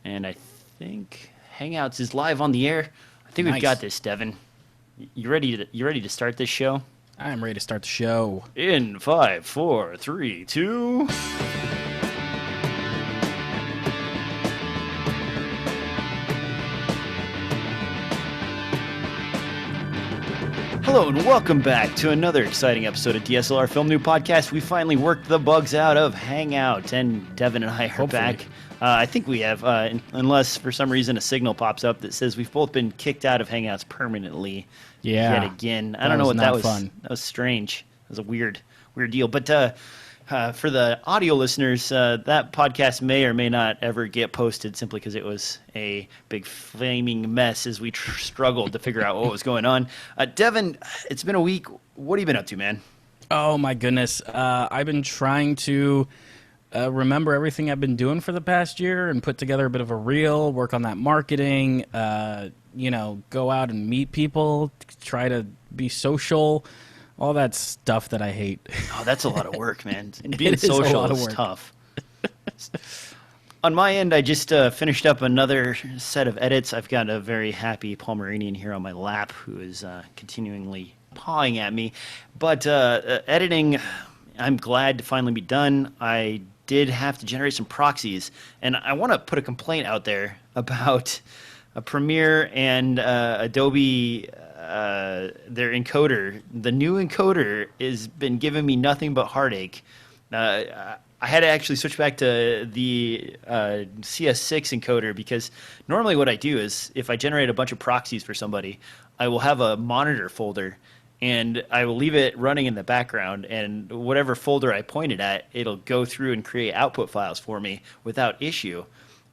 And I think Hangouts is live on the air. I think we've got Nice. this, Devin. You ready to start this show? I am ready to start the show. In five, four, three, two. Hello and welcome back to another exciting episode of DSLR Film New Podcast. We finally worked the bugs out of Hangout, and Devin and I are Hopefully. back. I think we have, unless for some reason a signal pops up that says we've both been kicked out of Hangouts permanently. Yeah. Yet again. I That don't know was what not that was. fun. That was strange. It was a weird deal. But for the audio listeners, that podcast may or may not ever get posted simply because it was a big flaming mess as we struggled to figure out what was going on. Devin, it's been a week. What have you been up to, man? Oh my goodness. I've been trying to remember everything I've been doing for the past year and put together a bit of a reel, work on that marketing, go out and meet people, try to be social, all that stuff that I hate. Oh, that's a lot of work, man. And being It is a social lot of is work. tough. On my end, I just finished up another set of edits. I've got a very happy Pomeranian here on my lap who is continually pawing at me. But editing, I'm glad to finally be done. I did have to generate some proxies, and I want to put a complaint out there about Premiere and Adobe, their encoder. The new encoder has been giving me nothing but heartache. I had to actually switch back to the CS6 encoder because normally what I do is if I generate a bunch of proxies for somebody, I will have a monitor folder and I will leave it running in the background, and whatever folder I point it at, it'll go through and create output files for me without issue.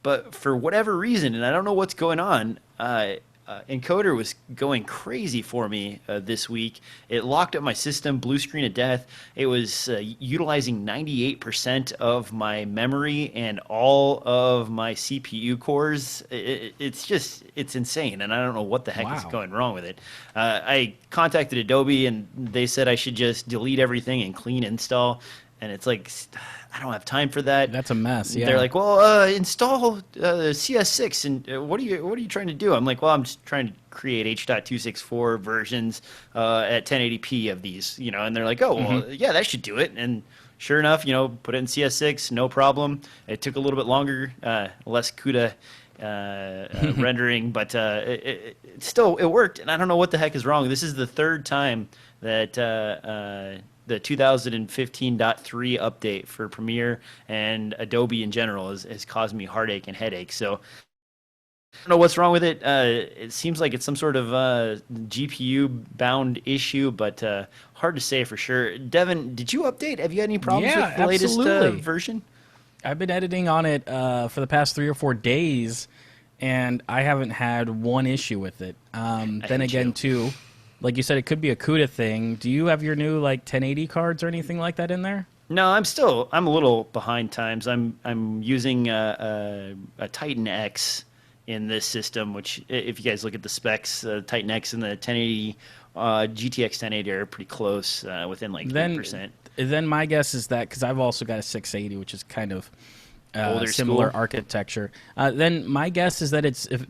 But for whatever reason, and I don't know what's going on, Encoder was going crazy for me this week. It locked up my system, blue screen of death. It was utilizing 98% of my memory and all of my CPU cores. It's insane, and I don't know what the heck is Wow. going wrong with it. I contacted Adobe, and they said I should just delete everything and clean install. And it's like, I don't have time for that. That's a mess, yeah. They're like, well, install CS6, and what are you trying to do? I'm like, well, I'm just trying to create H.264 versions at 1080p of these, And they're like, oh, well, yeah, that should do it. And sure enough, put it in CS6, no problem. It took a little bit longer, less CUDA rendering, but it still worked. And I don't know what the heck is wrong. This is the third time that the 2015.3 update for Premiere and Adobe in general has caused me heartache and headache. So I don't know what's wrong with it. It seems like it's some sort of GPU-bound issue, but hard to say for sure. Devin, did you update? Have you had any problems Yeah, with the latest absolutely. version? I've been editing on it for the past 3 or 4 days, and I haven't had one issue with it. Then hate again, you. too, like you said, it could be a CUDA thing. Do you have your new 1080 cards or anything like that in there? No, I'm a little behind times. I'm using a Titan X in this system, which if you guys look at the specs, Titan X and the 1080 GTX 1080 are pretty close, within like Then, 8%. then my guess is that because I've also got a 680, which is kind of Older similar school. architecture. Then my guess is that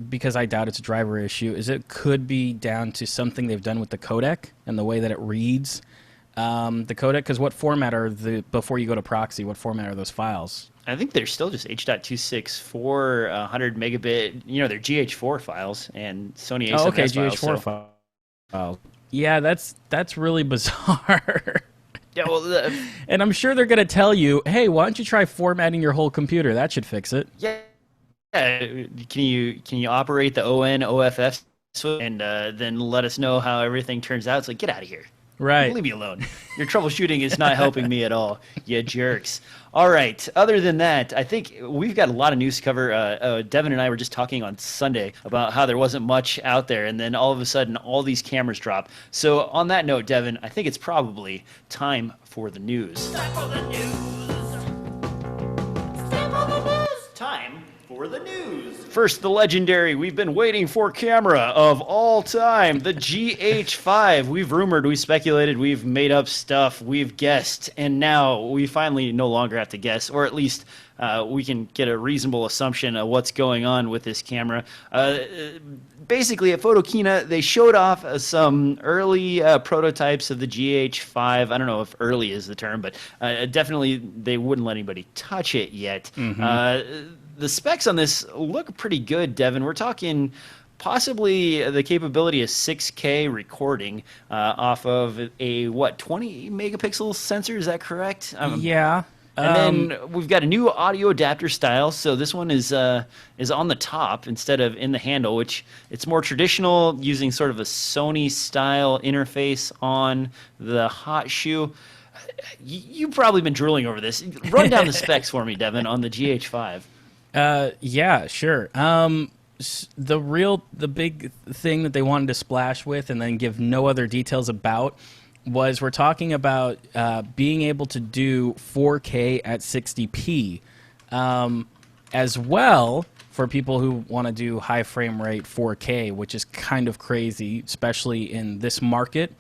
because I doubt it's a driver issue, is it could be down to something they've done with the codec and the way that it reads the codec. Because what format are before you go to proxy? What format are those files? I think they're still just H.264 100 megabit. They're GH4 files and Sony A7S Oh, okay, files. GH4 So, file. Yeah, that's really bizarre. yeah, well, And I'm sure they're going to tell you, hey, why don't you try formatting your whole computer? That should fix it. yeah. Can you operate the ON OFF switch and then let us know how everything turns out? It's like, get out of here. Right. Leave me alone. Your troubleshooting is not helping me at all, you jerks. All right. Other than that, I think we've got a lot of news to cover. Devin and I were just talking on Sunday about how there wasn't much out there, and then all of a sudden, all these cameras drop. So on that note, Devin, I think it's probably time for the news. Time for the news. Time for the news. First, the legendary, we've been waiting for camera of all time, the GH5. We've rumored, we speculated, we've made up stuff, we've guessed, and now we finally no longer have to guess, or at least we can get a reasonable assumption of what's going on with this camera. Basically, at Photokina, they showed off some early prototypes of the GH5. I don't know if early is the term, but definitely they wouldn't let anybody touch it yet. The specs on this look pretty good, Devin. We're talking possibly the capability of 6K recording off of a 20 megapixel sensor. Is that correct? Yeah. And then we've got a new audio adapter style. So this one is on the top instead of in the handle, which it's more traditional, using sort of a Sony style interface on the hot shoe. You've probably been drooling over this. Run down the specs for me, Devin, on the GH5. Yeah, sure. The big thing that they wanted to splash with and then give no other details about was we're talking about being able to do 4K at 60p, as well for people who want to do high frame rate 4K, which is kind of crazy, especially in this market.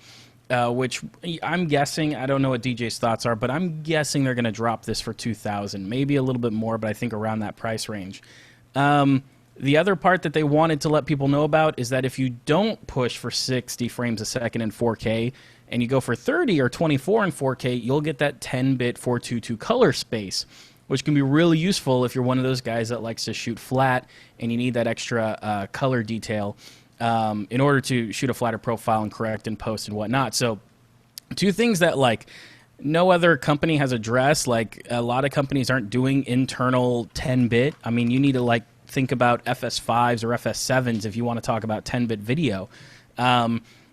Which I'm guessing, I don't know what DJ's thoughts are, but I'm guessing they're going to drop this for $2,000, maybe a little bit more, but I think around that price range. The other part that they wanted to let people know about is that if you don't push for 60 frames a second in 4K and you go for 30 or 24 in 4K, you'll get that 10-bit 422 color space, which can be really useful if you're one of those guys that likes to shoot flat and you need that extra color detail in order to shoot a flatter profile and correct and post and whatnot. So two things that like no other company has addressed. Like a lot of companies aren't doing internal 10-bit. I mean, you need to like think about FS5s or FS7s if you want to talk about 10-bit video.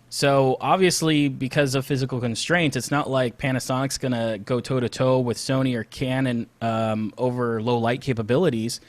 So obviously, because of physical constraints, it's not like Panasonic's going to go toe-to-toe with Sony or Canon over low light capabilities.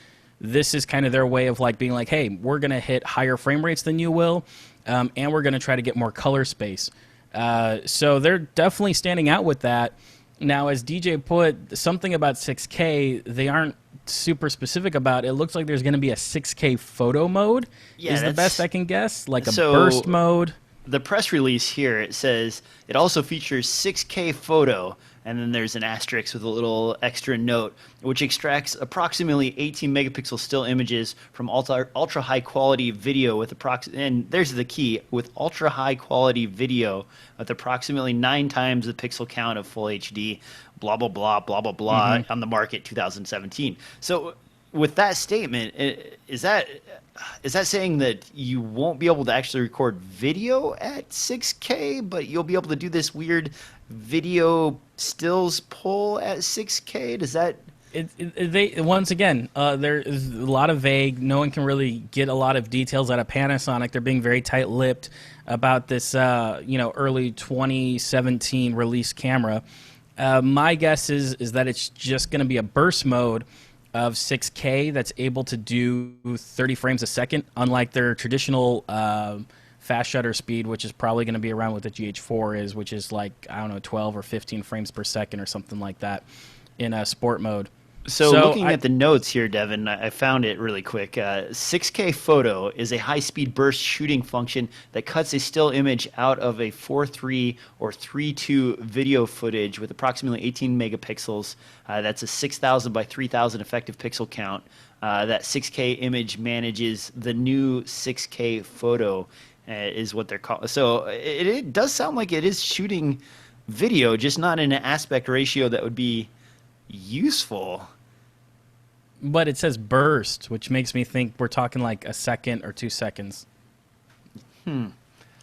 This is kind of their way of like being like, hey, we're going to hit higher frame rates than you will, and we're going to try to get more color space. So they're definitely standing out with that. Now, as DJ put, something about 6K, they aren't super specific about. It looks like there's going to be a 6K photo mode, is the best I can guess, like a burst mode. The press release here, it says it also features 6K photo, and then there's an asterisk with a little extra note, which extracts approximately 18 megapixel still images from ultra high quality video with and there's the key, with ultra high quality video with approximately 9 times the pixel count of full HD, blah, blah, blah, blah, blah, blah, on the market 2017. So with that statement, is that saying that you won't be able to actually record video at 6K, but you'll be able to do this weird video stills pull at 6K? Does that... They once again, there is a lot of vague. No one can really get a lot of details out of Panasonic. They're being very tight-lipped about this, early 2017 release camera. My guess is that it's just going to be a burst mode of 6K that's able to do 30 frames a second, unlike their traditional fast shutter speed, which is probably going to be around what the GH4 is, which is like, 12 or 15 frames per second or something like that in a sport mode. So looking at the notes here, Devin, I found it really quick. 6K photo is a high-speed burst shooting function that cuts a still image out of a 4:3 or 3:2 video footage with approximately 18 megapixels. That's a 6,000 by 3,000 effective pixel count. That 6K image manages the new 6K photo, is what they're called. So it does sound like it is shooting video, just not in an aspect ratio that would be useful. But it says burst, which makes me think we're talking like a second or 2 seconds.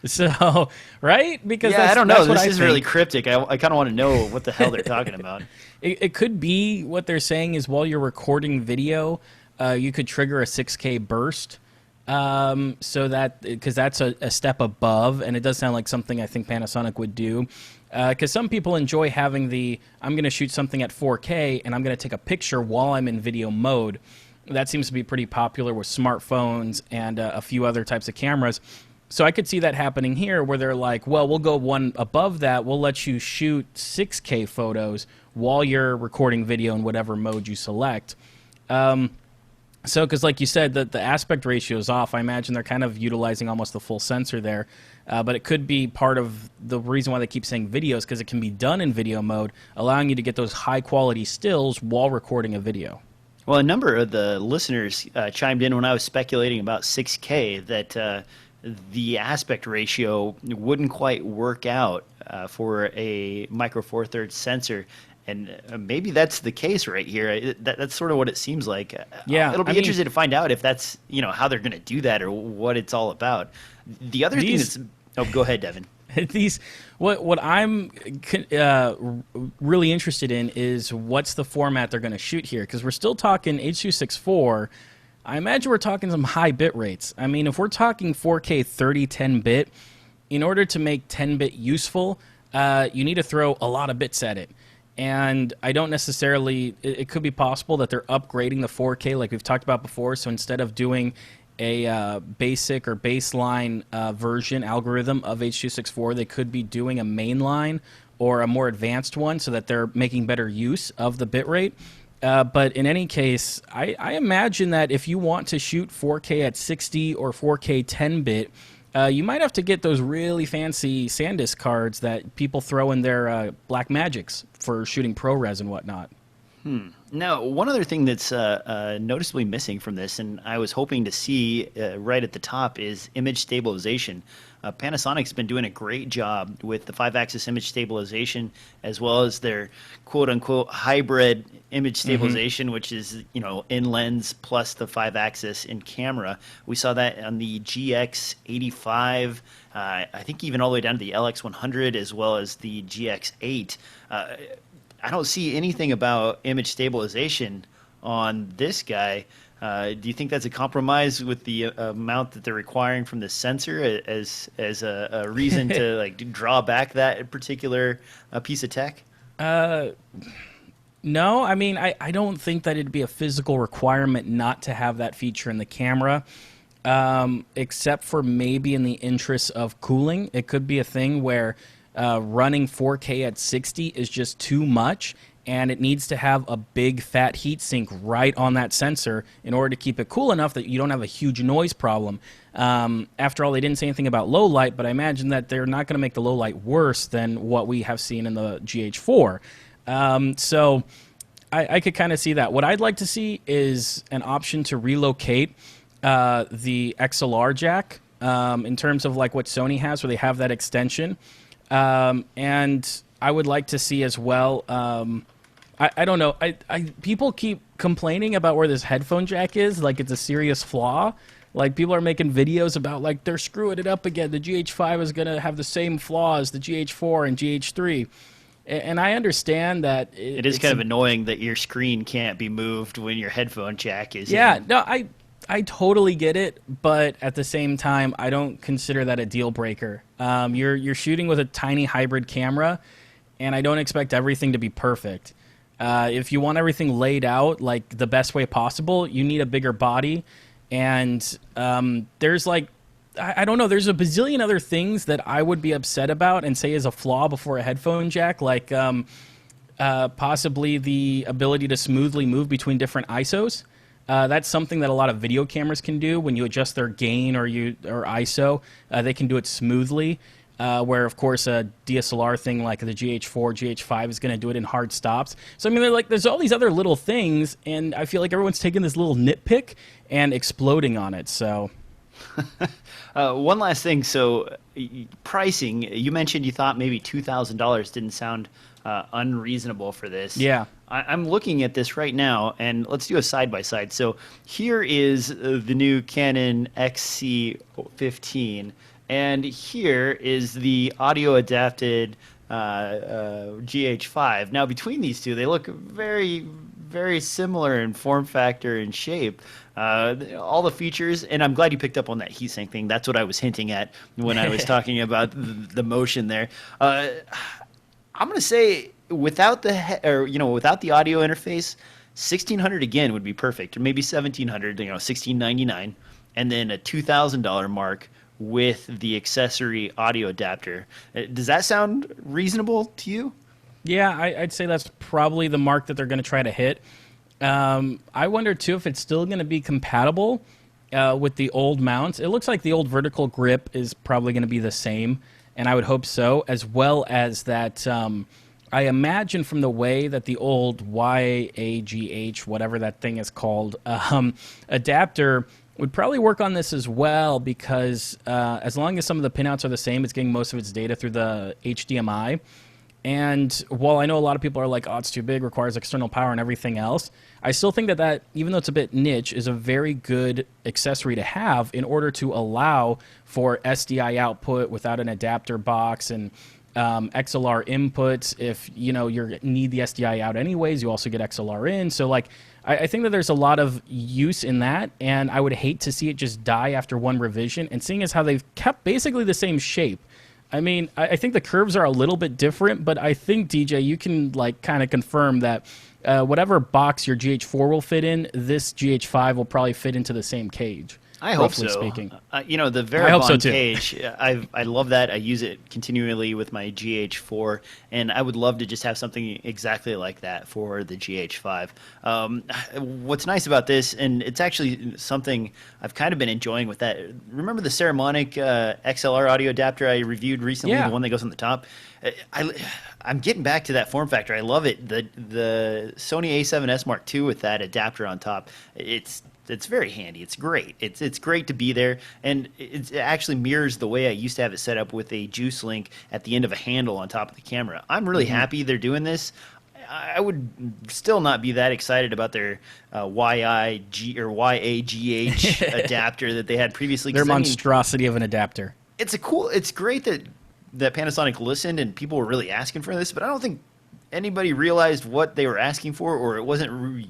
So, right? Because I don't know. This is really cryptic. I kind of want to know what the hell they're talking about. It could be what they're saying is while you're recording video, you could trigger a 6K burst. So that, because that's a step above, and it does sound like something I think Panasonic would do. Because some people enjoy having I'm going to shoot something at 4K and I'm going to take a picture while I'm in video mode. That seems to be pretty popular with smartphones and a few other types of cameras. So I could see that happening here where they're like, well, we'll go one above that. We'll let you shoot 6K photos while you're recording video in whatever mode you select. So, because like you said, the aspect ratio is off. I imagine they're kind of utilizing almost the full sensor there. But it could be part of the reason why they keep saying videos, because it can be done in video mode, allowing you to get those high-quality stills while recording a video. Well, a number of the listeners chimed in when I was speculating about 6K that the aspect ratio wouldn't quite work out for a micro four thirds sensor. And maybe that's the case right here. That's sort of what it seems like. Yeah, It'll I be mean, interesting to find out if that's, how they're going to do that or what it's all about. The other thing these that's, oh, go ahead, Devin. these what I'm really interested in is what's the format they're going to shoot here, because we're still talking H.264. I imagine we're talking some high bit rates. I mean, if we're talking 4K 30 10-bit, in order to make 10-bit useful, you need to throw a lot of bits at it. And I don't necessarily, it could be possible that they're upgrading the 4K like we've talked about before. So instead of doing a basic or baseline version algorithm of H.264, they could be doing a mainline or a more advanced one so that they're making better use of the bitrate. But in any case, I imagine that if you want to shoot 4K at 60 or 4K 10-bit, you might have to get those really fancy SanDisk cards that people throw in their Blackmagics for shooting ProRes and whatnot. Now, one other thing that's noticeably missing from this, and I was hoping to see right at the top, is image stabilization. Panasonic's been doing a great job with the 5-axis image stabilization, as well as their quote-unquote hybrid image stabilization, which is, in lens plus the 5-axis in camera. We saw that on the GX85, I think even all the way down to the LX100, as well as the GX8. I don't see anything about image stabilization on this guy. Do you think that's a compromise with the amount that they're requiring from the sensor as a reason to draw back that particular piece of tech? No, I mean, I don't think that it'd be a physical requirement not to have that feature in the camera, except for maybe in the interest of cooling. It could be a thing where running 4K at 60 is just too much, and it needs to have a big fat heat sink right on that sensor in order to keep it cool enough that you don't have a huge noise problem. After all, they didn't say anything about low light, but I imagine that they're not going to make the low light worse than what we have seen in the GH4. So I could kind of see that. What I'd like to see is an option to relocate the XLR jack in terms of like what Sony has, where they have that extension. And I would like to see as well, I don't know, people keep complaining about where this headphone jack is, like it's a serious flaw. Like people are making videos about like they're screwing it up again. The GH5 is going to have the same flaw as the GH4 and GH3. And I understand that it is kind of annoying that your screen can't be moved when your headphone jack is in. No, I totally get it, but at the same time, I don't consider that a deal breaker. You're shooting with a tiny hybrid camera, and I don't expect everything to be perfect. If you want everything laid out like the best way possible, you need a bigger body. And there's like, I don't know, there's a bazillion other things that I would be upset about and say is a flaw before a headphone jack, like possibly the ability to smoothly move between different ISOs. That's something that a lot of video cameras can do when you adjust their gain or ISO. They can do it smoothly, where, of course, a DSLR thing like the GH4, GH5 is going to do it in hard stops. So, I mean, there's all these other little things, and I feel like everyone's taking this little nitpick and exploding on it. So, one last thing. So, pricing, you mentioned you thought maybe $2,000 didn't sound unreasonable for this. Yeah. I'm looking at this right now, and let's do a side-by-side. So here is the new Canon XC15, and here is the audio-adapted GH5. Now, between these two, they look very, very similar in form factor and shape. All the features, and I'm glad you picked up on that heatsink thing. That's what I was hinting at when I was talking about the motion there. I'm going to say, without without the audio interface, 1,600 again would be perfect, or maybe 1,700, 1,699, and then a $2,000 mark with the accessory audio adapter. Does that sound reasonable to you? Yeah, I'd say that's probably the mark that they're going to try to hit. I wonder too if it's still going to be compatible with the old mounts. It looks like the old vertical grip is probably going to be the same, and I would hope so, as well as that I imagine from the way that the old YAGH, whatever that thing is called, adapter would probably work on this as well, because as long as some of the pinouts are the same, it's getting most of its data through the HDMI. And while I know a lot of people are like, oh, it's too big, requires external power and everything else, I still think that, even though it's a bit niche, is a very good accessory to have in order to allow for SDI output without an adapter box, and XLR inputs. If you need the SDI out anyways, you also get XLR in. So like, I think that there's a lot of use in that, and I would hate to see it just die after one revision. And seeing as how they've kept basically the same shape, I mean, I think the curves are a little bit different, but I think, DJ, you can like kind of confirm that whatever box your GH4 will fit in, this GH5 will probably fit into the same cage. I hope so. Speaking. The I hope so Veribond too. cage, I love that. I use it continually with my GH4, and I would love to just have something exactly like that for the GH5. What's nice about this, and it's actually something I've kind of been enjoying with that. Remember the Saramonic XLR audio adapter I reviewed recently, Yeah. the one that goes on the top? I'm getting back to that form factor. I love it. The Sony A7S Mark II with that adapter on top, it's very handy. It's great. It's great to be there, and it actually mirrors the way I used to have it set up with a juice link at the end of a handle on top of the camera. I'm really happy they're doing this. I would still not be that excited about their YIG or YAGH adapter that they had previously. Their 'cause, I mean, monstrosity of an adapter. it's great that Panasonic listened and people were really asking for this, but I don't think anybody realized what they were asking for, or it wasn't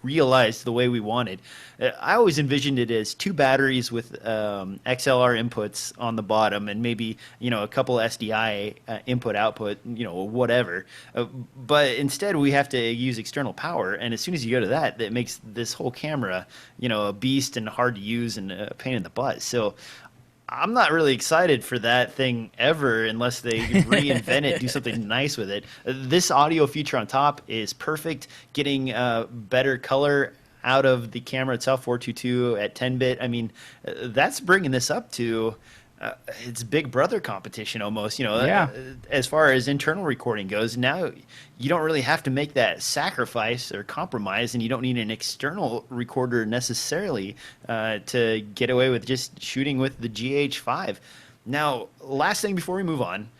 realized the way we wanted. I always envisioned it as two batteries with XLR inputs on the bottom, and maybe a couple SDI input output, whatever. But instead, we have to use external power, and as soon as you go to that, that makes this whole camera a beast and hard to use and a pain in the butt. So I'm not really excited for that thing ever unless they reinvent it, do something nice with it. This audio feature on top is perfect, getting better color out of the camera itself, 422 at 10-bit. I mean, that's bringing this up to it's Big Brother competition almost, Yeah. As far as internal recording goes. Now you don't really have to make that sacrifice or compromise, and you don't need an external recorder necessarily to get away with just shooting with the GH5. Now, last thing before we move on,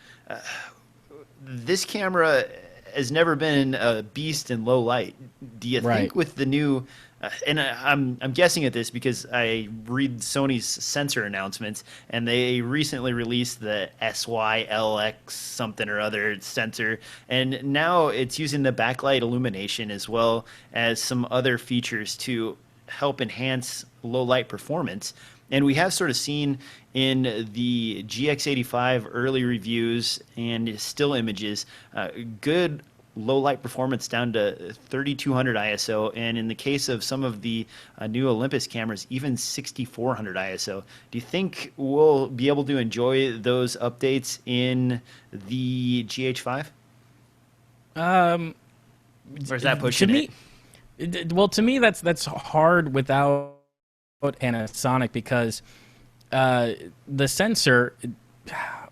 this camera has never been a beast in low light. Do you Right. think with the new and I'm guessing at this because I read Sony's sensor announcements, and they recently released the SYLX something or other sensor, and now it's using the backlight illumination as well as some other features to help enhance low light performance. And we have sort of seen in the GX85 early reviews and still images good low light performance down to 3200 ISO, and in the case of some of the new Olympus cameras, even 6400 ISO. Do you think we'll be able to enjoy those updates in the GH5? Or is that pushing Well, to me, that's hard without Panasonic, because the sensor,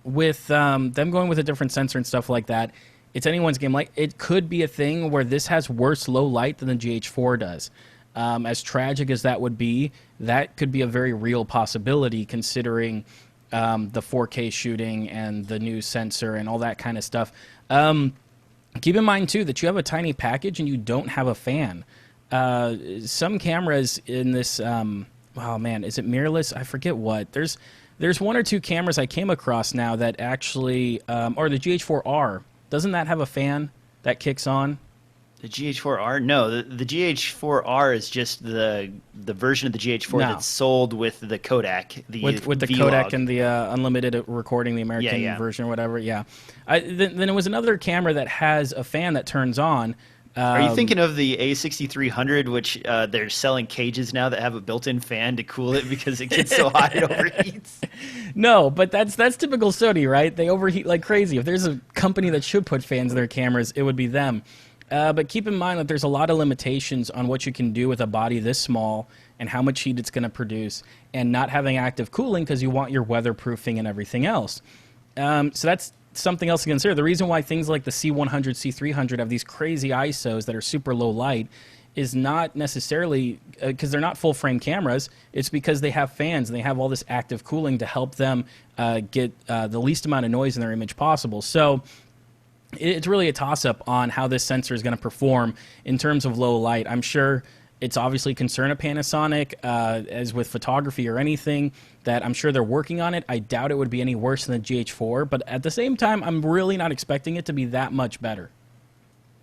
with them going with a different sensor and stuff like that, it's anyone's game. Like, it could be a thing where this has worse low light than the GH4 does. As tragic as that would be, that could be a very real possibility, considering the 4K shooting and the new sensor and all that kind of stuff. Keep in mind, too, that you have a tiny package and you don't have a fan. Some cameras in this, oh man, is it mirrorless? I forget what. There's one or two cameras I came across now that actually, or the GH4R. Doesn't that have a fan that kicks on? The GH4R? No, the GH4R is just the version of the GH4 No. that's sold with the Kodak. With the V-Log. Kodak and the unlimited recording, the American Yeah. version or whatever. Yeah. Then there was another camera that has a fan that turns on. Are you thinking of the A6300, which they're selling cages now that have a built-in fan to cool it because it gets so hot it overheats? No, but that's typical Sony, right? They overheat like crazy. If there's a company that should put fans in their cameras, it would be them. But keep in mind that there's a lot of limitations on what you can do with a body this small and how much heat it's going to produce, and not having active cooling because you want your weatherproofing and everything else. So something else to consider. The reason why things like the C100, C300 have these crazy ISOs that are super low light is not necessarily because they're not full frame cameras. It's because they have fans and they have all this active cooling to help them get the least amount of noise in their image possible. So it's really a toss-up on how this sensor is going to perform in terms of low light. I'm sure it's obviously a concern of Panasonic, as with photography or anything, that I'm sure they're working on it. I doubt it would be any worse than the GH4, but at the same time, I'm really not expecting it to be that much better.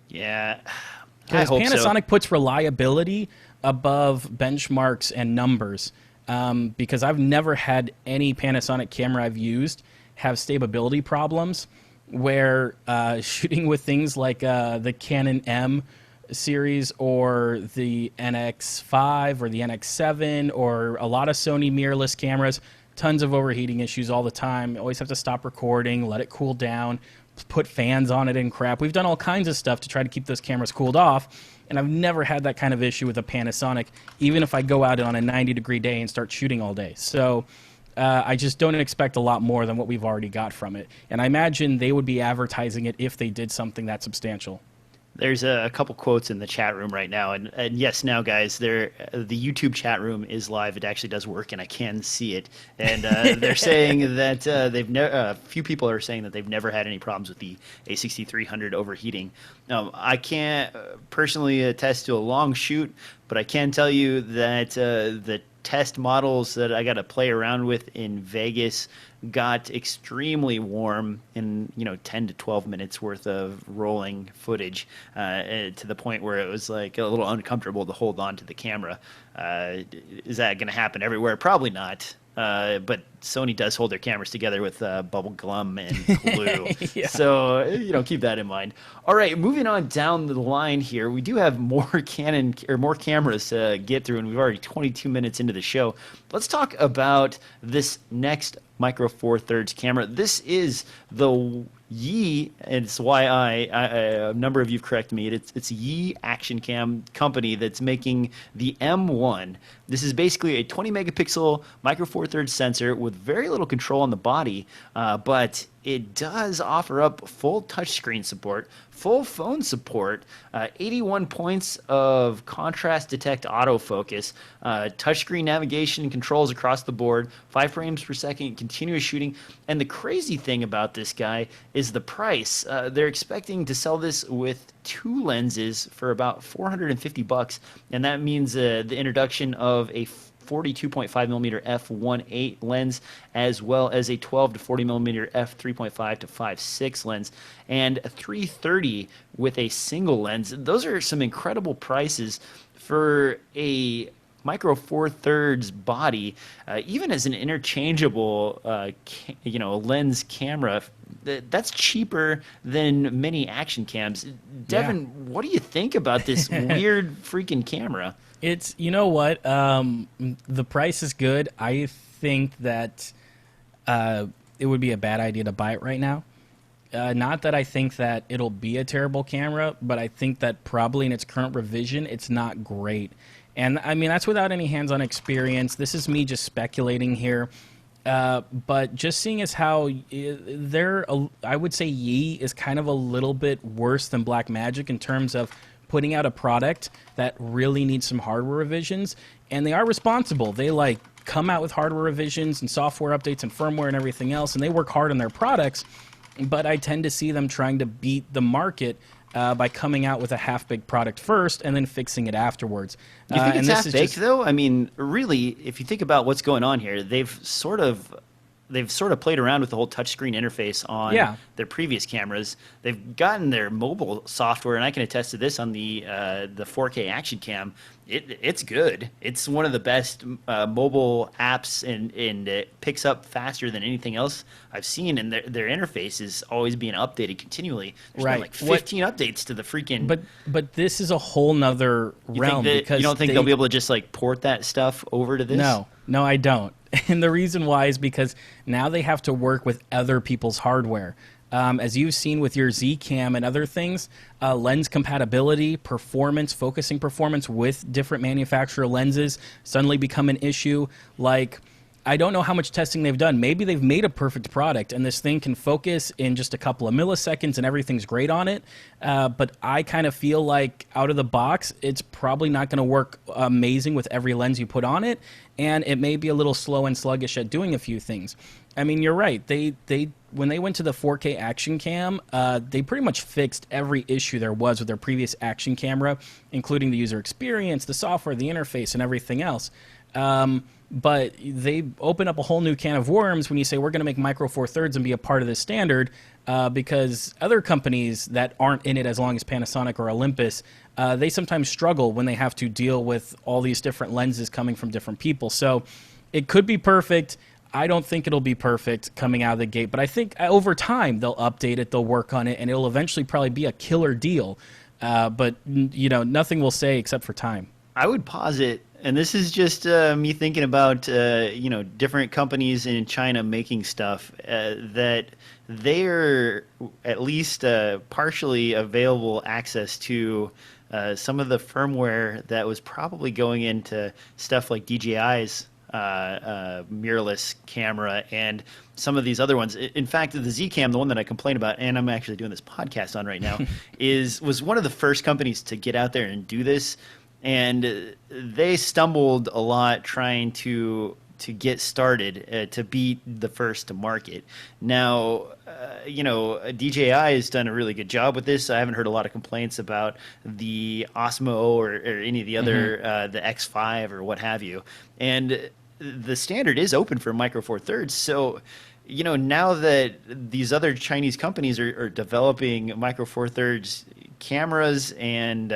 Yeah, I Because hope Panasonic so. puts reliability above benchmarks and numbers. Because I've never had any Panasonic camera I've used have stability problems where shooting with things like the Canon M series or the NX5 or the NX7 or a lot of Sony mirrorless cameras, tons of overheating issues all the time. Always have to stop recording, let it cool down, put fans on it and crap. We've done all kinds of stuff to try to keep those cameras cooled off, and I've never had that kind of issue with a Panasonic, even if I go out on a 90-degree day and start shooting all day. So I just don't expect a lot more than what we've already got from it. And I imagine they would be advertising it if they did something that substantial. There's a couple quotes in the chat room right now, and yes, now guys, the YouTube chat room is live. It actually does work, and I can see it. And they're saying that a few people are saying that they've never had any problems with the A6300 overheating. I can't personally attest to a long shoot, but I can tell you that the test models that I got to play around with in Vegas got extremely warm in 10 to 12 minutes worth of rolling footage, to the point where it was like a little uncomfortable to hold on to the camera. Is that going to happen everywhere? Probably not. But Sony does hold their cameras together with bubble gum and glue. Yeah. So, keep that in mind. All right, moving on down the line here, we do have more more cameras to get through, and we've already 22 minutes into the show. Let's talk about this next Micro Four Thirds camera. This is the Yi, and it's a number of you correct me. It's Yi Action Cam company that's making the M1. This is basically a 20 megapixel Micro Four Thirds sensor with very little control on the body, but it does offer up full touchscreen support, full phone support, 81 points of contrast detect autofocus, touchscreen navigation controls across the board, 5 frames per second, continuous shooting. And the crazy thing about this guy is the price. They're expecting to sell this with 2 lenses for about $450, and that means the introduction of a 42.5 millimeter f1.8 lens, as well as a 12 to 40 millimeter f3.5 to 5.6 lens, and a 330 with a single lens. Those are some incredible prices for a Micro Four Thirds body, even as an interchangeable, lens camera. That's cheaper than many action cams. Devin, What do you think about this weird freaking camera? It's, you know what, the price is good. I think that it would be a bad idea to buy it right now. Not that I think that it'll be a terrible camera, but I think that probably in its current revision, it's not great. And I mean, that's without any hands-on experience. This is me just speculating here. But just seeing as how I would say Yi is kind of a little bit worse than Blackmagic in terms of putting out a product that really needs some hardware revisions, and they are responsible. They come out with hardware revisions and software updates and firmware and everything else, and they work hard on their products, but I tend to see them trying to beat the market by coming out with a half-baked product first and then fixing it afterwards. You think it's half-baked, though? I mean, really, if you think about what's going on here, they've sort of played around with the whole touchscreen interface on their previous cameras. They've gotten their mobile software, and I can attest to this on the 4K Action Cam. It's good. It's one of the best mobile apps, and it picks up faster than anything else I've seen. And their interface is always being updated continually. There's been like 15 updates to the freaking. But this is a whole nother realm. Because you don't think they'll be able to just port that stuff over to this? No, I don't. And the reason why is because now they have to work with other people's hardware. As you've seen with your Zcam and other things, lens compatibility, focusing performance with different manufacturer lenses suddenly become an issue. Like I don't know how much testing they've done. Maybe they've made a perfect product and this thing can focus in just a couple of milliseconds and everything's great on it. But I kind of feel like out of the box, it's probably not going to work amazing with every lens you put on it. And it may be a little slow and sluggish at doing a few things. I mean, you're right. They when they went to the 4K action cam, they pretty much fixed every issue there was with their previous action camera, including the user experience, the software, the interface, and everything else. But they open up a whole new can of worms when you say we're going to make Micro Four Thirds and be a part of this standard, because other companies that aren't in it as long as Panasonic or Olympus, they sometimes struggle when they have to deal with all these different lenses coming from different people. So it could be perfect. I don't think it'll be perfect coming out of the gate, but I think over time they'll update it, they'll work on it, and it'll eventually probably be a killer deal. But nothing we'll say except for time. I would posit, and this is just me thinking about different companies in China making stuff, that they're at least partially available access to some of the firmware that was probably going into stuff like DJI's mirrorless camera and some of these other ones. In fact, the Zcam, the one that I complain about, and I'm actually doing this podcast on right now, was one of the first companies to get out there and do this. And they stumbled a lot trying to get started, to beat the first to market. Now, DJI has done a really good job with this. I haven't heard a lot of complaints about the Osmo or any of the other, the X5 or what have you. And the standard is open for Micro Four Thirds. So, now that these other Chinese companies are developing Micro Four Thirds cameras and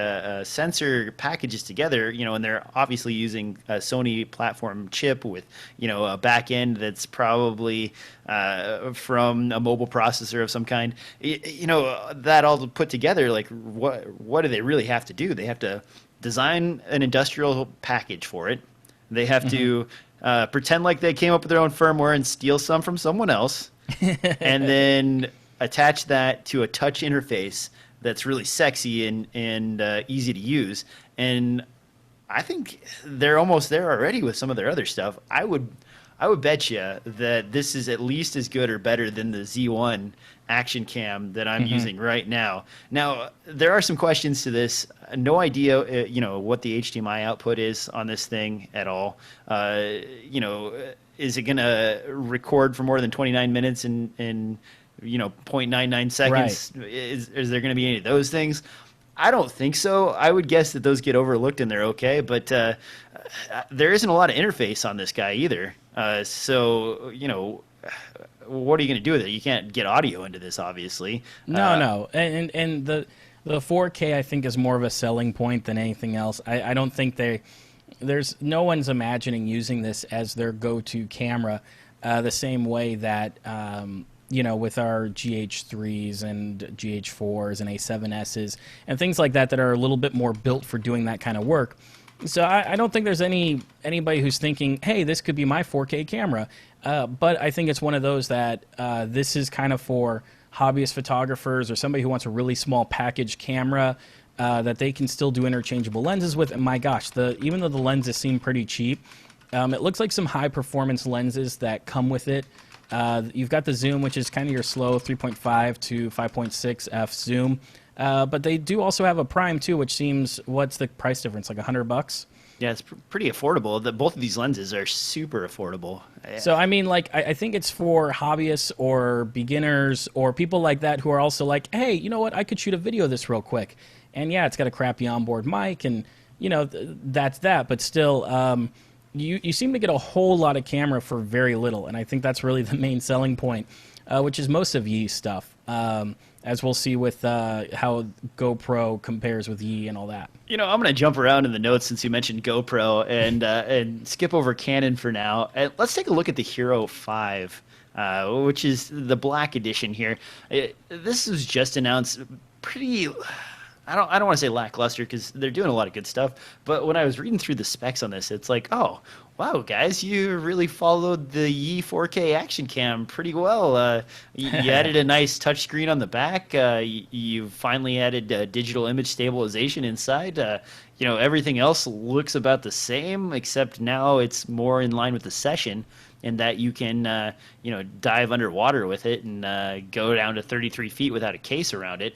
sensor packages together, and they're obviously using a Sony platform chip with, a back end that's probably from a mobile processor of some kind. That all put together, like what do they really have to do? They have to design an industrial package for it. They have to pretend like they came up with their own firmware and steal some from someone else, and then attach that to a touch interface that's really sexy and easy to use. And I think they're almost there already with some of their other stuff. I would bet you that this is at least as good or better than the Z1 action cam that I'm using right now. Now, there are some questions to this. No idea, what the HDMI output is on this thing at all. Is it going to record for more than 29 minutes in 0.99 seconds? Right. Is there going to be any of those things? I don't think so. I would guess that those get overlooked and they're okay, but there isn't a lot of interface on this guy either. So, what are you going to do with it? You can't get audio into this, obviously. No. And the 4K, I think, is more of a selling point than anything else. I don't think there's no one's imagining using this as their go-to camera the same way that, with our GH3s and GH4s and A7Ss and things like that are a little bit more built for doing that kind of work. So I don't think there's anybody who's thinking, hey, this could be my 4K camera. But I think it's one of those that this is kind of for hobbyist photographers or somebody who wants a really small package camera that they can still do interchangeable lenses with. And my gosh, even though the lenses seem pretty cheap, it looks like some high performance lenses that come with it. You've got the zoom, which is kind of your slow 3.5 to 5.6 f zoom. But they do also have a prime too, which seems, what's the price difference, like $100? Yeah, it's pretty affordable. Both of these lenses are super affordable. So, I mean, I think it's for hobbyists or beginners or people like that who are also like, hey, you know what? I could shoot a video of this real quick. And yeah, it's got a crappy onboard mic and, that's that. But still, you seem to get a whole lot of camera for very little. And I think that's really the main selling point, which is most of Yi's stuff. As we'll see with how GoPro compares with Yi and all that. I'm going to jump around in the notes since you mentioned GoPro and skip over Canon for now. And let's take a look at the Hero 5, which is the black edition here. This was just announced pretty I don't want to say lackluster because they're doing a lot of good stuff. But when I was reading through the specs on this, it's like, oh, wow, guys, you really followed the Yi 4K action cam pretty well. You added a nice touchscreen on the back. You finally added digital image stabilization inside. Everything else looks about the same, except now it's more in line with the session, in that you can, dive underwater with it and go down to 33 feet without a case around it.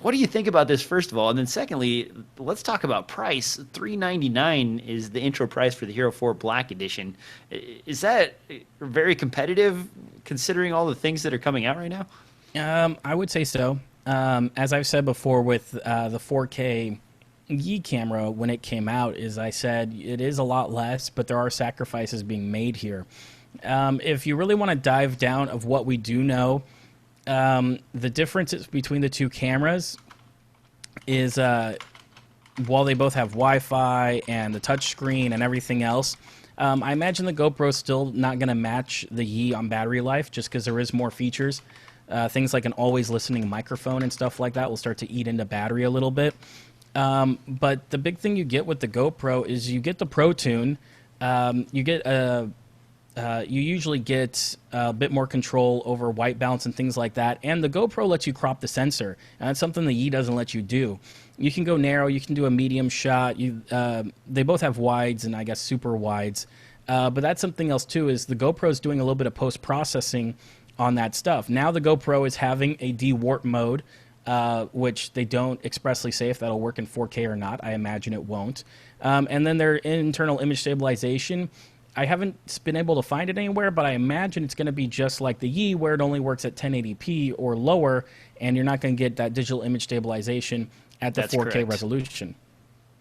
What do you think about this, first of all? And then secondly, let's talk about price. $399 is the intro price for the Hero 4 Black Edition. Is that very competitive considering all the things that are coming out right now? I would say so. As I've said before with the 4K Yi camera when it came out, is I said it is a lot less, but there are sacrifices being made here. If you really want to dive down of what we do know, the differences between the two cameras is while they both have Wi-Fi and the touchscreen and everything else, I imagine the GoPro's still not going to match the Yi on battery life just because there is more features. Things like an always listening microphone and stuff like that will start to eat into battery a little bit. But the big thing you get with the GoPro is you get the Pro Tune. You usually get a bit more control over white balance and things like that. And the GoPro lets you crop the sensor. And that's something the Yi doesn't let you do. You can go narrow. You can do a medium shot. They both have wides and I guess super wides. But that's something else too, is the GoPro is doing a little bit of post-processing on that stuff. Now the GoPro is having a de-warp mode, which they don't expressly say if that'll work in 4K or not. I imagine it won't. And then their internal image stabilization, I haven't been able to find it anywhere, but I imagine it's going to be just like the Yi, where it only works at 1080p or lower, and you're not going to get that digital image stabilization at the 4K correct. resolution.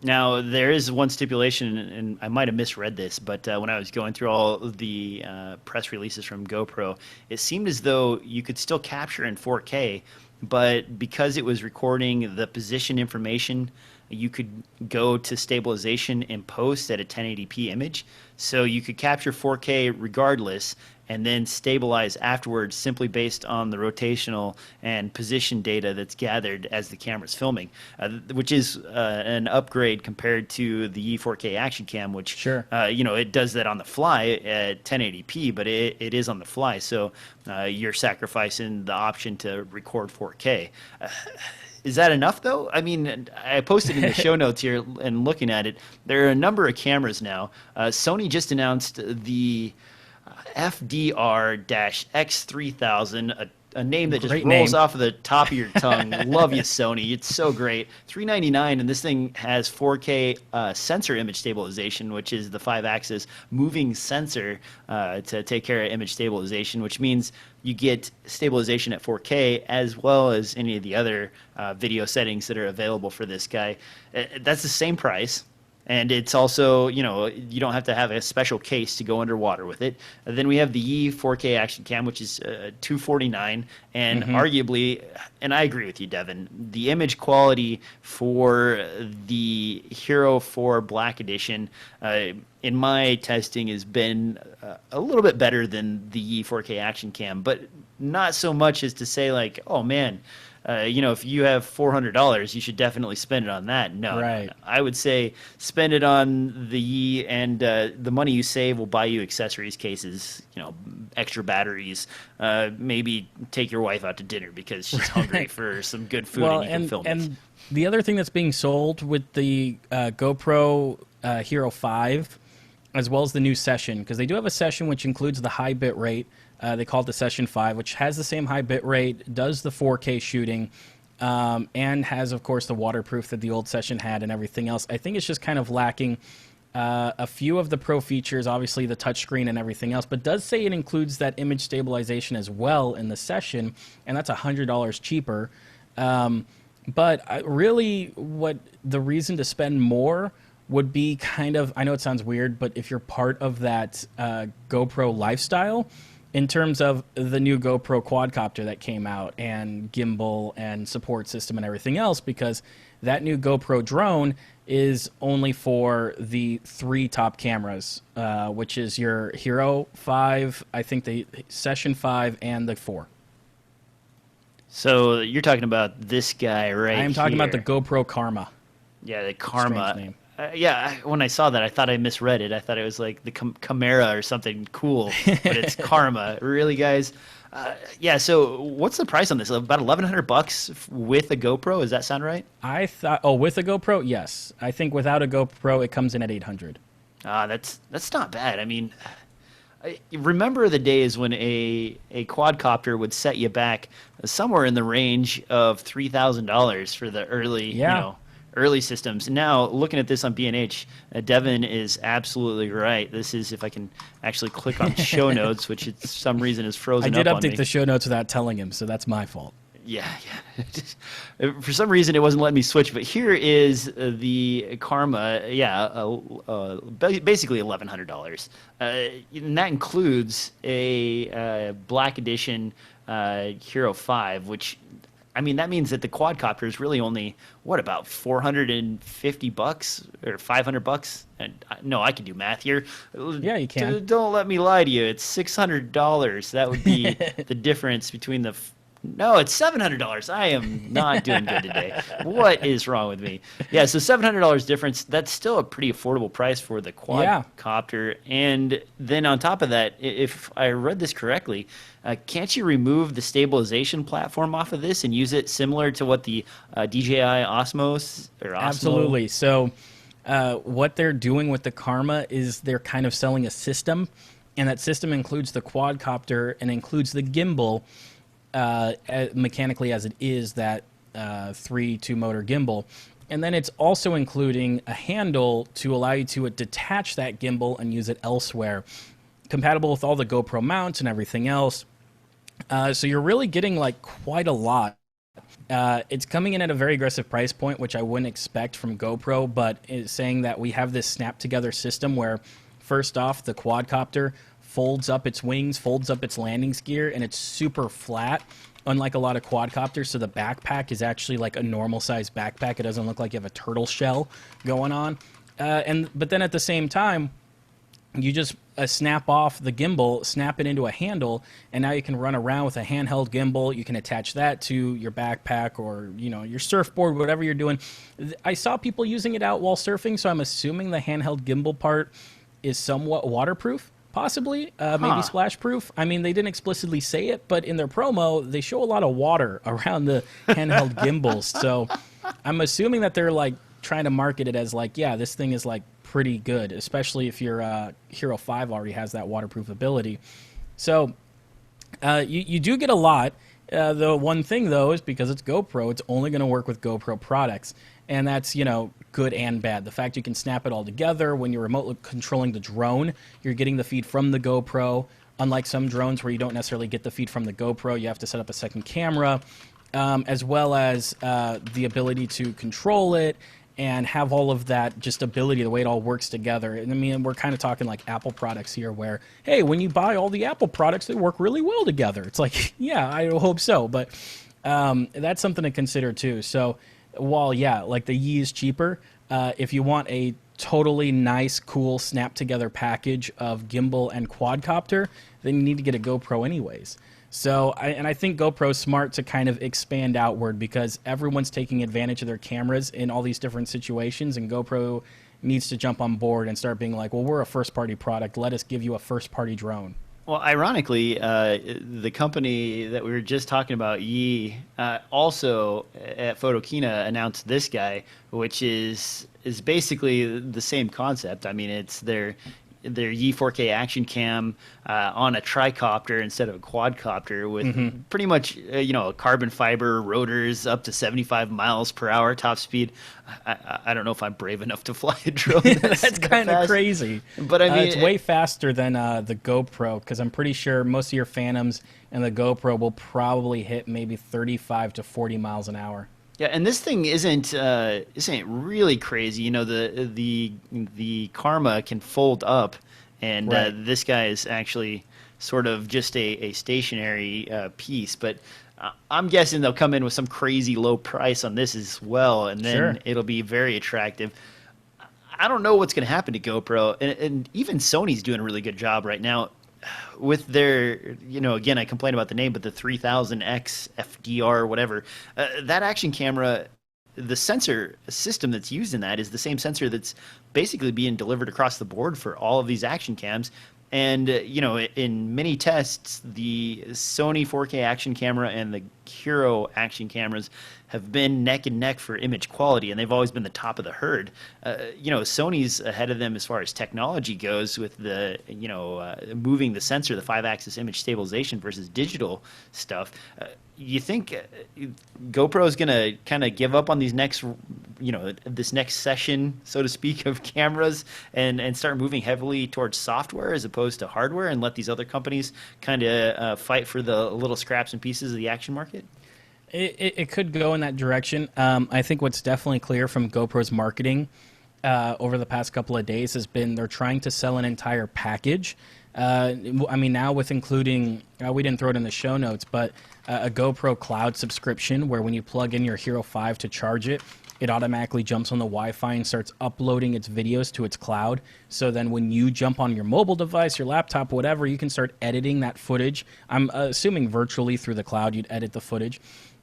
Now, there is one stipulation, and I might have misread this, but when I was going through all of the press releases from GoPro, it seemed as though you could still capture in 4K, but because it was recording the position information, you could go to stabilization in post at a 1080p image. So you could capture 4K regardless and then stabilize afterwards simply based on the rotational and position data that's gathered as the camera's filming, which is an upgrade compared to the Yi 4K Action Cam, which, Sure. it does that on the fly at 1080p, but it is on the fly. So you're sacrificing the option to record 4K. Is that enough, though? I mean, I posted in the show notes here and looking at it, there are a number of cameras now. Sony just announced the FDR-X3000, a name that just Great rolls name. off of the top of your tongue. Love you, Sony. It's so great. $399, and this thing has 4K sensor image stabilization, which is the 5-axis moving sensor to take care of image stabilization, which means you get stabilization at 4K as well as any of the other video settings that are available for this guy. That's the same price. And it's also, you don't have to have a special case to go underwater with it. And then we have the Yi 4K Action Cam, which is $249, and arguably, and I agree with you, Devin, the image quality for the Hero 4 Black Edition, in my testing, has been a little bit better than the Yi 4K Action Cam, but not so much as to say like, oh man, if you have $400, you should definitely spend it on that. No, Right. no. I would say spend it on the Yi, and the money you save will buy you accessories, cases, extra batteries. Maybe take your wife out to dinner because she's hungry for some good food, and you can film it. And the other thing that's being sold with the GoPro Hero 5, as well as the new Session, because they do have a Session which includes the high bit rate. They call it the Session 5, which has the same high bit rate, does the 4K shooting, and has, of course, the waterproof that the old Session had and everything else. I think it's just kind of lacking a few of the pro features, obviously the touchscreen and everything else, but does say it includes that image stabilization as well in the Session, and that's $100 cheaper. But really, what the reason to spend more would be kind of, I know it sounds weird, but if you're part of that GoPro lifestyle, in terms of the new GoPro quadcopter that came out and gimbal and support system and everything else, because that new GoPro drone is only for the 3 top cameras, which is your Hero 5, I think the Session 5, and the 4. So you're talking about this guy right I am talking about the here. GoPro Karma. Yeah, the Strange Karma. name. Yeah, when I saw that, I thought I misread it. I thought it was like the Chimera or something cool, but it's Karma. Really, guys? Yeah. So, what's the price on this? About 1,100 bucks with a GoPro. Does that sound right? I thought, oh, with a GoPro, yes. I think without a GoPro, it comes in at 800. That's not bad. I mean, remember the days when a quadcopter would set you back somewhere in the range of $3,000 for the early, Yeah. early systems. Now, looking at this on B&H, Devin is absolutely right. This is, if I can actually click on show notes, which for some reason is I frozen did up on me. update the show notes without telling him, so that's my fault. Yeah, yeah. For some reason, it wasn't letting me switch. But here is the Karma. Yeah, basically $1,100, and that includes a Black Edition Hero 5, which, I mean, that means that the quadcopter is really only what, about 450 bucks or 500 bucks. And no, I can do math here. Yeah, you can. Don't let me lie to you. It's $600. That would be the difference between the. No, it's $700. I am not doing good today. What is wrong with me? Yeah, so $700 difference. That's still a pretty affordable price for the Yeah. quadcopter. And then on top of that, if I read this correctly, can't you remove the stabilization platform off of this and use it similar to what the DJI Osmos or Osmo? Absolutely. So, what they're doing with the Karma is they're kind of selling a system, and that system includes the quadcopter and includes the gimbal, mechanically as it is, that 2-motor gimbal. And then it's also including a handle to allow you to detach that gimbal and use it elsewhere, compatible with all the GoPro mounts and everything else. So you're really getting like quite a lot. It's coming in at a very aggressive price point, which I wouldn't expect from GoPro, but it's saying that we have this snap together system where, first off, the quadcopter folds up its wings, folds up its landing gear, and it's super flat, unlike a lot of quadcopters. So the backpack is actually like a normal size backpack. It doesn't look like you have a turtle shell going on. But then at the same time, you just snap off the gimbal, snap it into a handle, and now you can run around with a handheld gimbal. You can attach that to your backpack or, your surfboard, whatever you're doing. I saw people using it out while surfing, so I'm assuming the handheld gimbal part is somewhat waterproof, possibly, maybe splash proof. I mean, they didn't explicitly say it, but in their promo, they show a lot of water around the handheld gimbals. So I'm assuming that they're like trying to market it as like, yeah, this thing is like pretty good, especially if your Hero 5 already has that waterproof ability. So you do get a lot. The one thing, though, is because it's GoPro, it's only going to work with GoPro products. And that's, good and bad. The fact you can snap it all together when you're remotely controlling the drone, you're getting the feed from the GoPro. Unlike some drones where you don't necessarily get the feed from the GoPro, you have to set up a second camera, as well as the ability to control it and have all of that just ability, the way it all works together. And I mean, we're kind of talking like Apple products here where, hey, when you buy all the Apple products, they work really well together. It's like, yeah, I hope so. But that's something to consider too. So while, yeah, like the Yi is cheaper, if you want a totally nice, cool, snap together package of gimbal and quadcopter, then you need to get a GoPro anyways. So, I think GoPro's smart to kind of expand outward because everyone's taking advantage of their cameras in all these different situations, and GoPro needs to jump on board and start being like, well, we're a first-party product. Let us give you a first-party drone. Well, ironically, the company that we were just talking about, Yi, also at Photokina announced this guy, which is basically the same concept. I mean, it's their Yi 4K action cam on a tricopter instead of a quadcopter with pretty much carbon fiber rotors up to 75 miles per hour top speed. I don't know if I'm brave enough to fly a drone. That's kind of crazy. But I mean, it's way faster than the GoPro because I'm pretty sure most of your Phantoms and the GoPro will probably hit maybe 35 to 40 miles an hour. Yeah, and this thing isn't really crazy. The Karma can fold up, and Right. this guy is actually sort of just a stationary piece. But I'm guessing they'll come in with some crazy low price on this as well, and then Sure. it'll be very attractive. I don't know what's going to happen to GoPro, and even Sony's doing a really good job right now. with their, again, I complain about the name, but the 3000X FDR, whatever, that action camera, the sensor system that's used in that is the same sensor that's basically being delivered across the board for all of these action cams. And, in many tests, the Sony 4K action camera and the Hero action cameras have been neck and neck for image quality, and they've always been the top of the herd. Sony's ahead of them as far as technology goes with the, moving the sensor, the 5-axis image stabilization versus digital stuff. You think GoPro is going to kind of give up on these this next session, so to speak, of cameras and start moving heavily towards software as opposed to hardware and let these other companies kind of fight for the little scraps and pieces of the action market? It could go in that direction. I think what's definitely clear from GoPro's marketing over the past couple of days has been they're trying to sell an entire package. Now with including, we didn't throw it in the show notes, but a GoPro Cloud subscription where when you plug in your Hero 5 to charge it, it automatically jumps on the Wi-Fi and starts uploading its videos to its cloud. So then when you jump on your mobile device, your laptop, whatever, you can start editing that footage. I'm assuming virtually through the cloud you'd edit the footage.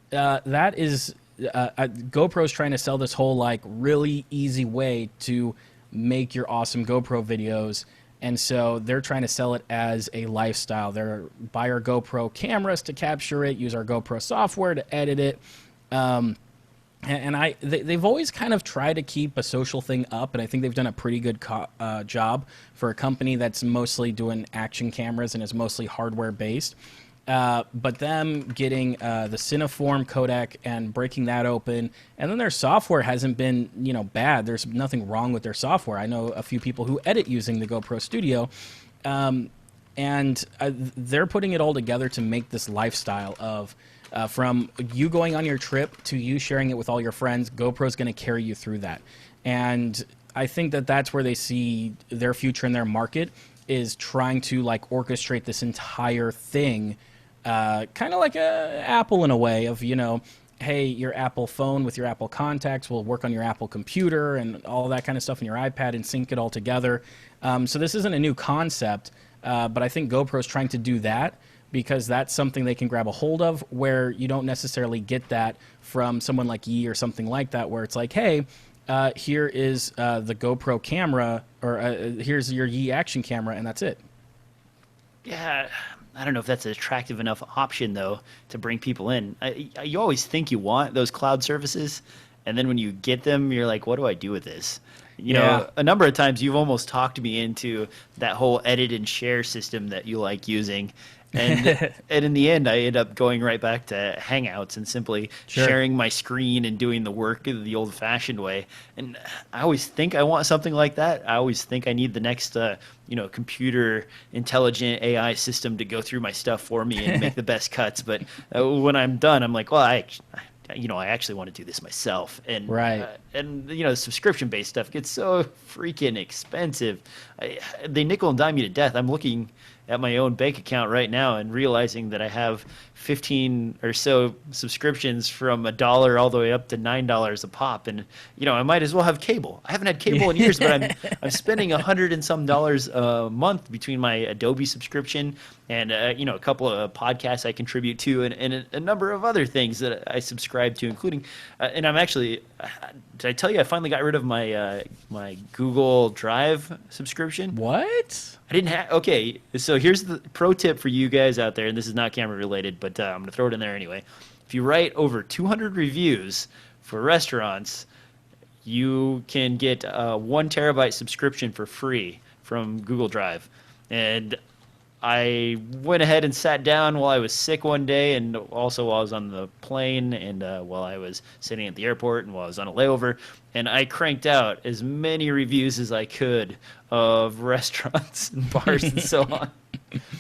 That is GoPro's trying to sell this whole really easy way to make your awesome GoPro videos, and so they're trying to sell it as a lifestyle. They're buy our GoPro cameras to capture it, use our GoPro software to edit it, they've always kind of tried to keep a social thing up, and I think they've done a pretty good job for a company that's mostly doing action cameras and is mostly hardware based. But them getting the Cineform codec and breaking that open, and then their software hasn't been bad. There's nothing wrong with their software. I know a few people who edit using the GoPro Studio, and they're putting it all together to make this lifestyle of from you going on your trip to you sharing it with all your friends. GoPro's going to carry you through that, and I think that that's where they see their future in their market, is trying to orchestrate this entire thing. Kind of like Apple in a way of, hey, your Apple phone with your Apple contacts will work on your Apple computer and all that kind of stuff in your iPad and sync it all together. So this isn't a new concept, but I think GoPro's trying to do that because that's something they can grab a hold of where you don't necessarily get that from someone like Yi or something like that, where it's like, hey, here is the GoPro camera, or here's your Yi action camera, and that's it. Yeah, I don't know if that's an attractive enough option, though, to bring people in. You always think you want those cloud services, and then when you get them, you're like, what do I do with this? A number of times you've almost talked me into that whole edit and share system that you like using. And and in the end, I end up going right back to Hangouts and simply sharing my screen and doing the work the old-fashioned way. And I always think I want something like that. I always think I need the next, computer intelligent AI system to go through my stuff for me and make the best cuts. But when I'm done, I'm like, well, I actually want to do this myself. And right. Subscription-based stuff gets so freaking expensive. They nickel and dime you to death. I'm looking at my own bank account right now and realizing that I have 15 or so subscriptions from $1 all the way up to $9 a pop, and I might as well have cable. I haven't had cable in years, but I'm spending $100 and some a month between my Adobe subscription and a couple of podcasts I contribute to, and a number of other things that I subscribe to, including and I'm actually did I tell you I finally got rid of my my Google Drive subscription? What? I didn't have. Okay, so here's the pro tip for you guys out there, and this is not camera related, but I'm going to throw it in there anyway. If you write over 200 reviews for restaurants, you can get a 1 terabyte subscription for free from Google Drive. And I went ahead and sat down while I was sick one day, and also while I was on the plane, and while I was sitting at the airport, and while I was on a layover, and I cranked out as many reviews as I could of restaurants and bars and so on.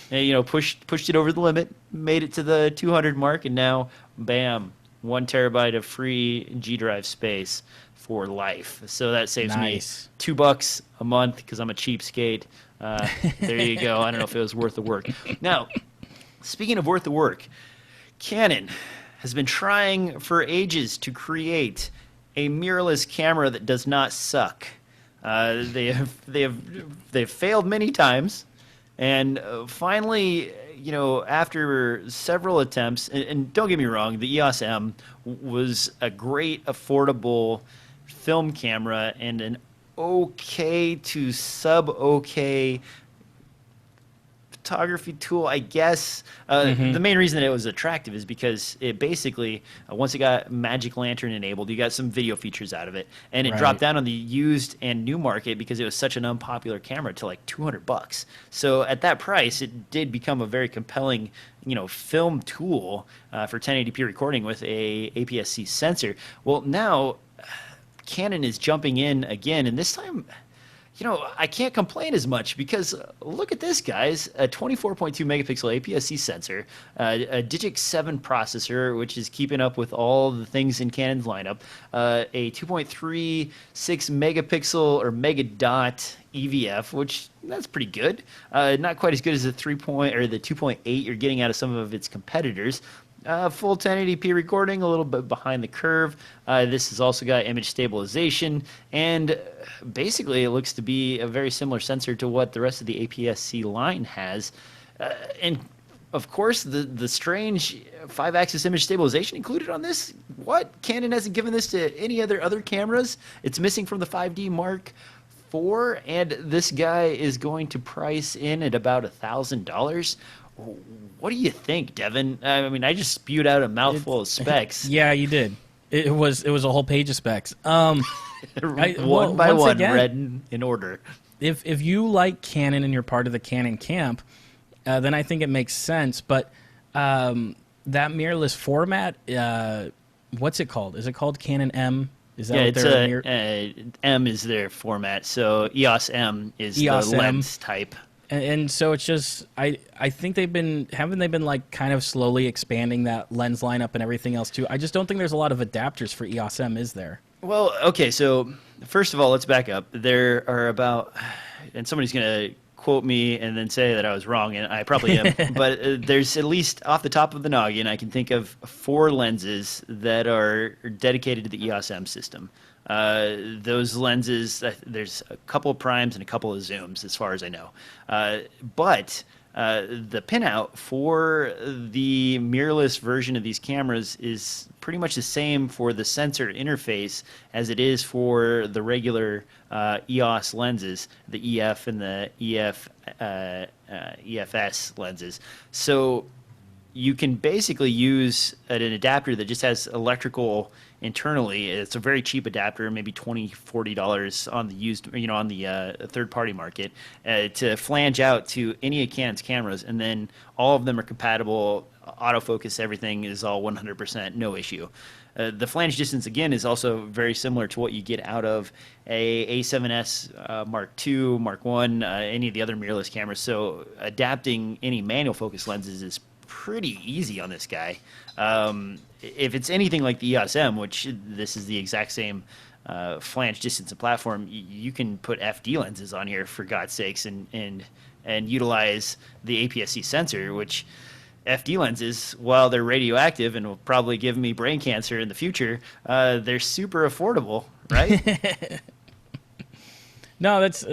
And, pushed it over the limit, made it to the 200 mark, and now, bam, 1 terabyte of free G Drive space for life. So that saves me $2 a month because I'm a cheapskate. There you go. I don't know if it was worth the work. Now, speaking of worth the work, Canon has been trying for ages to create a mirrorless camera that does not suck. They've failed many times, And finally, after several attempts, and don't get me wrong, the EOS M was a great, affordable film camera and an okay to sub okay photography tool, I guess. The main reason that it was attractive is because it basically, once it got Magic Lantern enabled, you got some video features out of it, and it Right. dropped down on the used and new market because it was such an unpopular camera to like $200. So at that price, it did become a very compelling, film tool for 1080p recording with a APS-C sensor. Well, now Canon is jumping in again, and this time, I can't complain as much because look at this, guys. A 24.2 megapixel APS-C sensor, a Digic 7 processor, which is keeping up with all the things in Canon's lineup, a 2.36 megapixel or megadot EVF, which that's pretty good. Not quite as good as the 2.8 you're getting out of some of its competitors. Full 1080p recording, a little bit behind the curve. This has also got image stabilization, and basically it looks to be a very similar sensor to what the rest of the APS-C line has. And of course, the strange 5-axis image stabilization included on this. What? Canon hasn't given this to any other cameras. It's missing from the 5D Mark IV, and this guy is going to price in at about $1,000. What do you think, Devin? I mean, I just spewed out a mouthful of specs. Yeah, you did. It was a whole page of specs. One by once one, again, read in order. If you like Canon and you're part of the Canon camp, then I think it makes sense. But that mirrorless format, what's it called? Is it called Canon M? Is that Yeah, what they're M is their format, so EOS M is EOS the M. lens type. And so it's just I think haven't they been like kind of slowly expanding that lens lineup and everything else too. I just don't think there's a lot of adapters for EOS M, is there? Well, okay, so first of all, let's back up. There are about, and somebody's going to quote me and then say that I was wrong, and I probably am, but there's at least off the top of the noggin, I can think of 4 lenses that are dedicated to the EOS M system. Those lenses, there's a couple of primes and a couple of zooms, as far as I know. But the pinout for the mirrorless version of these cameras is pretty much the same for the sensor interface as it is for the regular EOS lenses, the EF and the EFS lenses. So you can basically use an adapter that just has electrical internally. It's a very cheap adapter, maybe $20, $40 on the used, on the third-party market, to flange out to any of Canon's cameras, and then all of them are compatible. Autofocus, everything is all 100%, no issue. The flange distance, again, is also very similar to what you get out of a A7S Mark II, Mark I, any of the other mirrorless cameras. So adapting any manual focus lenses is pretty easy on this guy. If it's anything like the EOS M, which this is the exact same flange distance and platform, you can put FD lenses on here, for God's sakes, and utilize the APS-C sensor, which FD lenses, while they're radioactive and will probably give me brain cancer in the future, they're super affordable, right? No, that's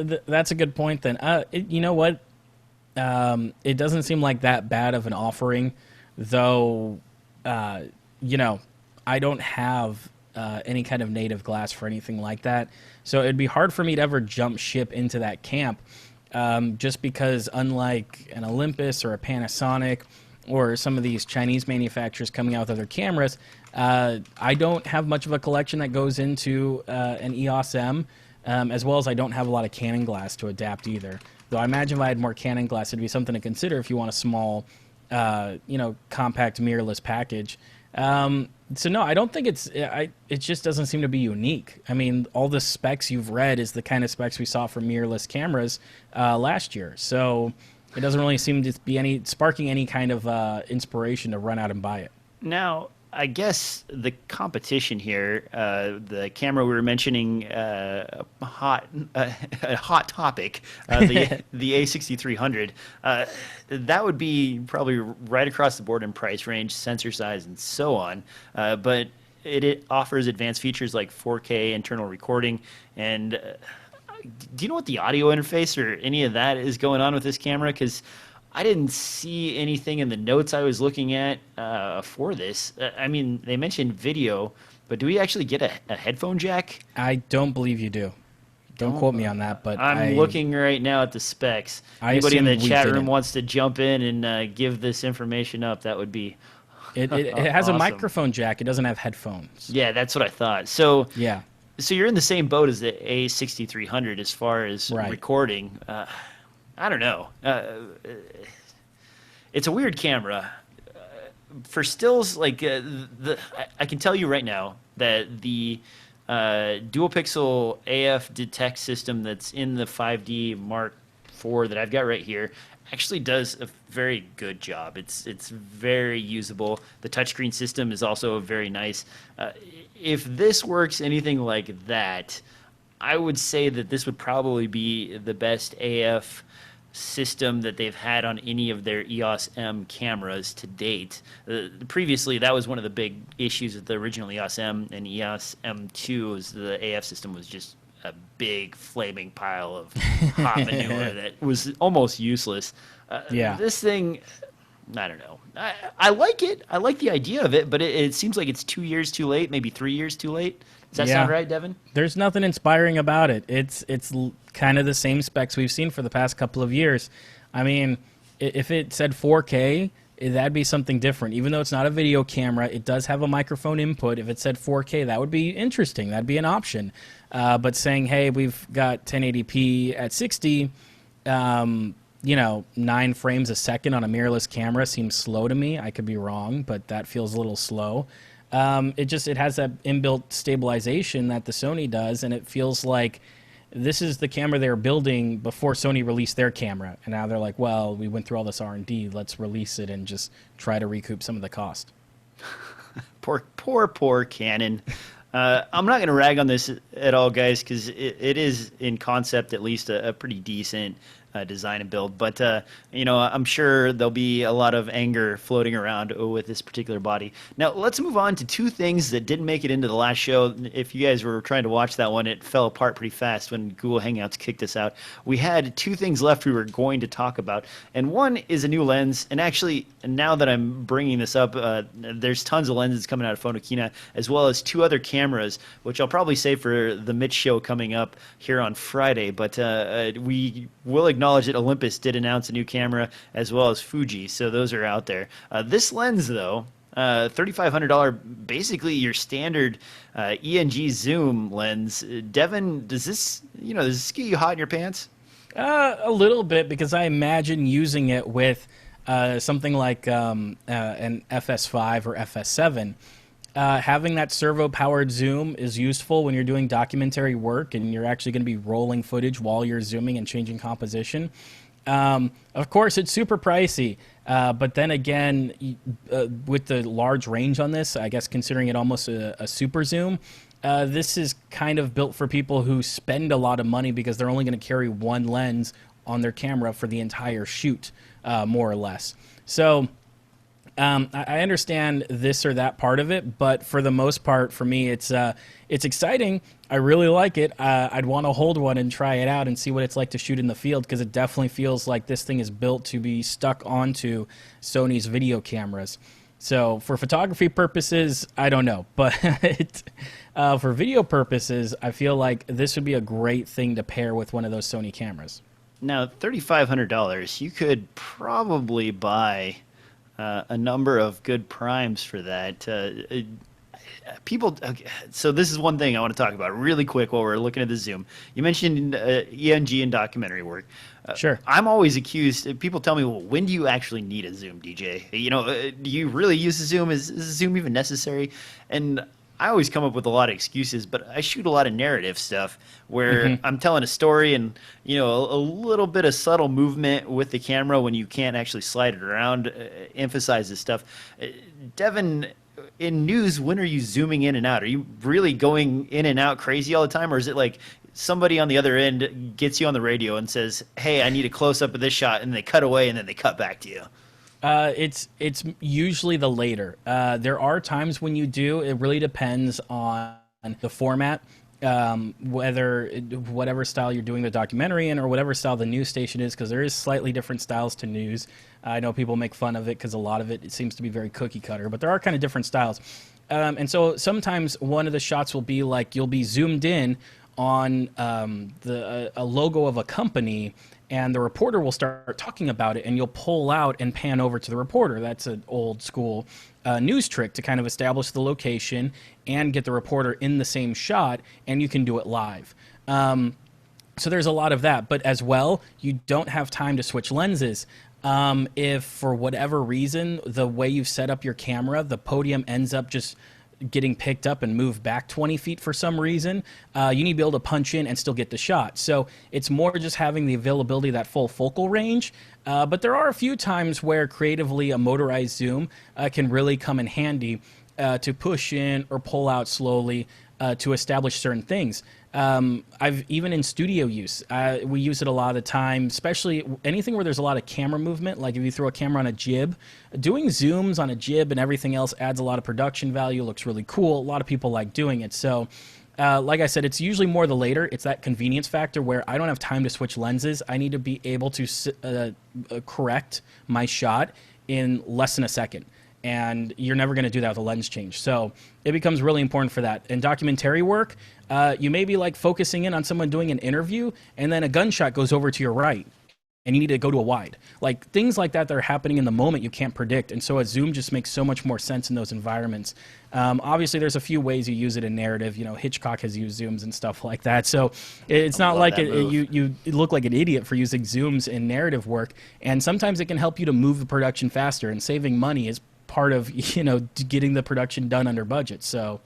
a good point then. You know what? It doesn't seem like that bad of an offering, though. I don't have any kind of native glass for anything like that, so it'd be hard for me to ever jump ship into that camp, just because unlike an Olympus or a Panasonic or some of these Chinese manufacturers coming out with other cameras, I don't have much of a collection that goes into an EOS M, as well as I don't have a lot of Canon glass to adapt either. Though I imagine if I had more Canon glass, it'd be something to consider if you want a small, compact mirrorless package. So no, I don't think it just doesn't seem to be unique. I mean, all the specs you've read is the kind of specs we saw for mirrorless cameras last year. So it doesn't really seem to be sparking any kind of inspiration to run out and buy it. Now, I guess the competition here, the camera we were mentioning, a hot topic, the A6300, that would be probably right across the board in price range, sensor size, and so on. But it offers advanced features like 4K internal recording, and do you know what the audio interface or any of that is going on with this camera? Because I didn't see anything in the notes I was looking at for this. I mean, they mentioned video, but do we actually get a headphone jack? I don't believe you do. Don't quote me on that, but I'm looking right now at the specs. I Anybody in the assumed we chat room didn't. wants to jump in and give this information up, that would be it has a awesome. microphone jack. It doesn't have headphones. Yeah, that's what I thought. So Yeah. so you're in the same boat as the A6300 as far as Right. recording. I don't know. It's a weird camera. For stills, like I can tell you right now that the dual pixel AF detect system that's in the 5D Mark IV that I've got right here actually does a very good job. It's very usable. The touchscreen system is also very nice. If this works anything like that, I would say that this would probably be the best AF system that they've had on any of their EOS M cameras to date. Previously, that was one of the big issues with the original EOS M and EOS M2 is the AF system was just a big flaming pile of hot manure that was almost useless. Yeah. This thing, I don't know. I like it. I like the idea of it, but it seems like it's 2 years too late, maybe 3 years too late. Does that Yeah. sound right, Devin? There's nothing inspiring about it. It's kind of the same specs we've seen for the past couple of years. I mean, if it said 4K, that'd be something different. Even though it's not a video camera, it does have a microphone input. If it said 4K, that would be interesting. That'd be an option. But saying, hey, we've got 1080p at 60, 9 frames a second on a mirrorless camera seems slow to me. I could be wrong, but that feels a little slow. It has that inbuilt stabilization that the Sony does, and it feels like this is the camera they were building before Sony released their camera, and now they're like, well, we went through all this R&D, let's release it and just try to recoup some of the cost. Poor Canon. I'm not going to rag on this at all, guys, because it is, in concept at least, a pretty decent design and build. But, I'm sure there'll be a lot of anger floating around with this particular body. Now, let's move on to two things that didn't make it into the last show. If you guys were trying to watch that one, it fell apart pretty fast when Google Hangouts kicked us out. We had two things left we were going to talk about. And one is a new lens. And actually, now that I'm bringing this up, there's tons of lenses coming out of Photokina, as well as two other cameras, which I'll probably save for the Mitch show coming up here on Friday. But we will acknowledge that Olympus did announce a new camera, as well as Fuji, so those are out there. This lens, though, $3,500, basically your standard ENG zoom lens. Devin, does this get you hot in your pants? A little bit, because I imagine using it with something like an FS5 or FS7. Having that servo-powered zoom is useful when you're doing documentary work and you're actually going to be rolling footage while you're zooming and changing composition. Of course, it's super pricey, but then again, with the large range on this, I guess considering it almost a super zoom, this is kind of built for people who spend a lot of money because they're only going to carry one lens on their camera for the entire shoot, more or less. So I understand this or that part of it, but for the most part, for me, it's exciting. I really like it. I'd want to hold one and try it out and see what it's like to shoot in the field, because it definitely feels like this thing is built to be stuck onto Sony's video cameras. So for photography purposes, I don't know, but for video purposes, I feel like this would be a great thing to pair with one of those Sony cameras. Now, $3,500, you could probably buy a number of good primes for that. Okay, so this is one thing I want to talk about really quick while we're looking at the zoom. You mentioned ENG and documentary work. Sure. I'm always accused. People tell me, "Well, when do you actually need a zoom, DJ? Do you really use a zoom? Is a zoom even necessary?" And I always come up with a lot of excuses, but I shoot a lot of narrative stuff where I'm telling a story and, a little bit of subtle movement with the camera when you can't actually slide it around emphasizes stuff. Devin, in news, when are you zooming in and out? Are you really going in and out crazy all the time? Or is it like somebody on the other end gets you on the radio and says, "Hey, I need a close up of this shot," and they cut away and then they cut back to you? It's usually the later. There are times when you do. It really depends on the format. whatever style you're doing the documentary in or whatever style the news station is, because there is slightly different styles to news. I know people make fun of it because a lot of it seems to be very cookie cutter, but there are kind of different styles. And so sometimes one of the shots will be like you'll be zoomed in on a logo of a company, and the reporter will start talking about it, and you'll pull out and pan over to the reporter. That's an old school news trick to kind of establish the location and get the reporter in the same shot, and you can do it live. So there's a lot of that, but as well, you don't have time to switch lenses. If for whatever reason, the way you've set up your camera, the podium ends up just getting picked up and moved back 20 feet for some reason, you need to be able to punch in and still get the shot. So it's more just having the availability of that full focal range. But there are a few times where creatively a motorized zoom can really come in handy to push in or pull out slowly to establish certain things. I've even in studio use, we use it a lot of the time, especially anything where there's a lot of camera movement. Like if you throw a camera on a jib, doing zooms on a jib and everything else adds a lot of production value. Looks really cool. A lot of people like doing it. So, like I said, it's usually more the later. It's that convenience factor where I don't have time to switch lenses. I need to be able to correct my shot in less than a second. And you're never going to do that with a lens change. So it becomes really important for that. In documentary work, you may be like focusing in on someone doing an interview, and then a gunshot goes over to your right, and you need to go to a wide. Like things like that are happening in the moment you can't predict. And so a zoom just makes so much more sense in those environments. Obviously, there's a few ways you use it in narrative. You know, Hitchcock has used zooms and stuff like that. So it's not like you look like an idiot for using zooms in narrative work. And sometimes it can help you to move the production faster, and saving money is part of, you know, getting the production done under budget. So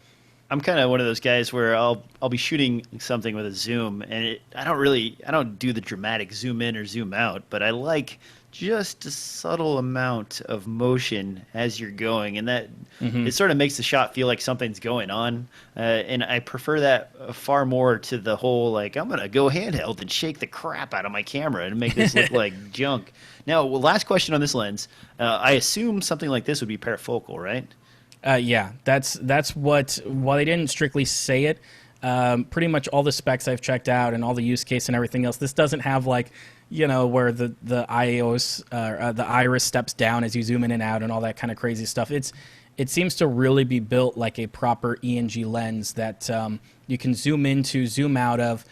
I'm kind of one of those guys where I'll be shooting something with a zoom, and I don't do the dramatic zoom in or zoom out, but I like just a subtle amount of motion as you're going, and that it sort of makes the shot feel like something's going on. And I prefer that far more to the whole like I'm gonna go handheld and shake the crap out of my camera and make this look like junk. Now, last question on this lens. I assume something like this would be parafocal, right? Yeah, that's what, while they didn't strictly say it, pretty much all the specs I've checked out and all the use case and everything else, this doesn't have like, you know, where the iris steps down as you zoom in and out and all that kind of crazy stuff. It seems to really be built like a proper ENG lens that you can zoom into, zoom out of,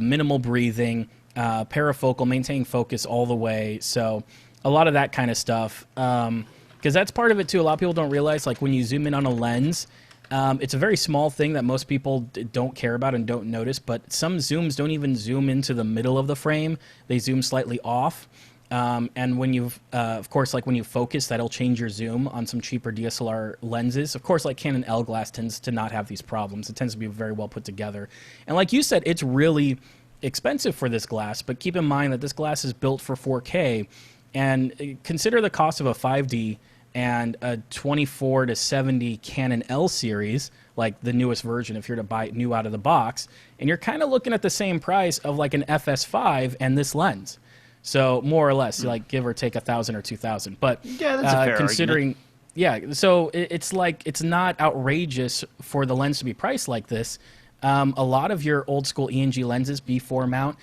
minimal breathing, parafocal, maintaining focus all the way. So a lot of that kind of stuff. Because that's part of it too. A lot of people don't realize, like when you zoom in on a lens, it's a very small thing that most people don't care about and don't notice, but some zooms don't even zoom into the middle of the frame. They zoom slightly off. And when you've, of course, like when you focus, that'll change your zoom on some cheaper DSLR lenses. Of course, like Canon L glass tends to not have these problems. It tends to be very well put together. And like you said, it's really expensive for this glass, but keep in mind that this glass is built for 4K, and consider the cost of a 5D and a 24 to 70 Canon L series, like the newest version, if you're to buy it new out of the box, and you're kind of looking at the same price of like an FS5 and this lens. So more or less, like give or take 1,000 or 2,000. But yeah, that's a fair considering, argument. Yeah, so it's like it's not outrageous for the lens to be priced like this. A lot of your old school ENG lenses, B4 mount,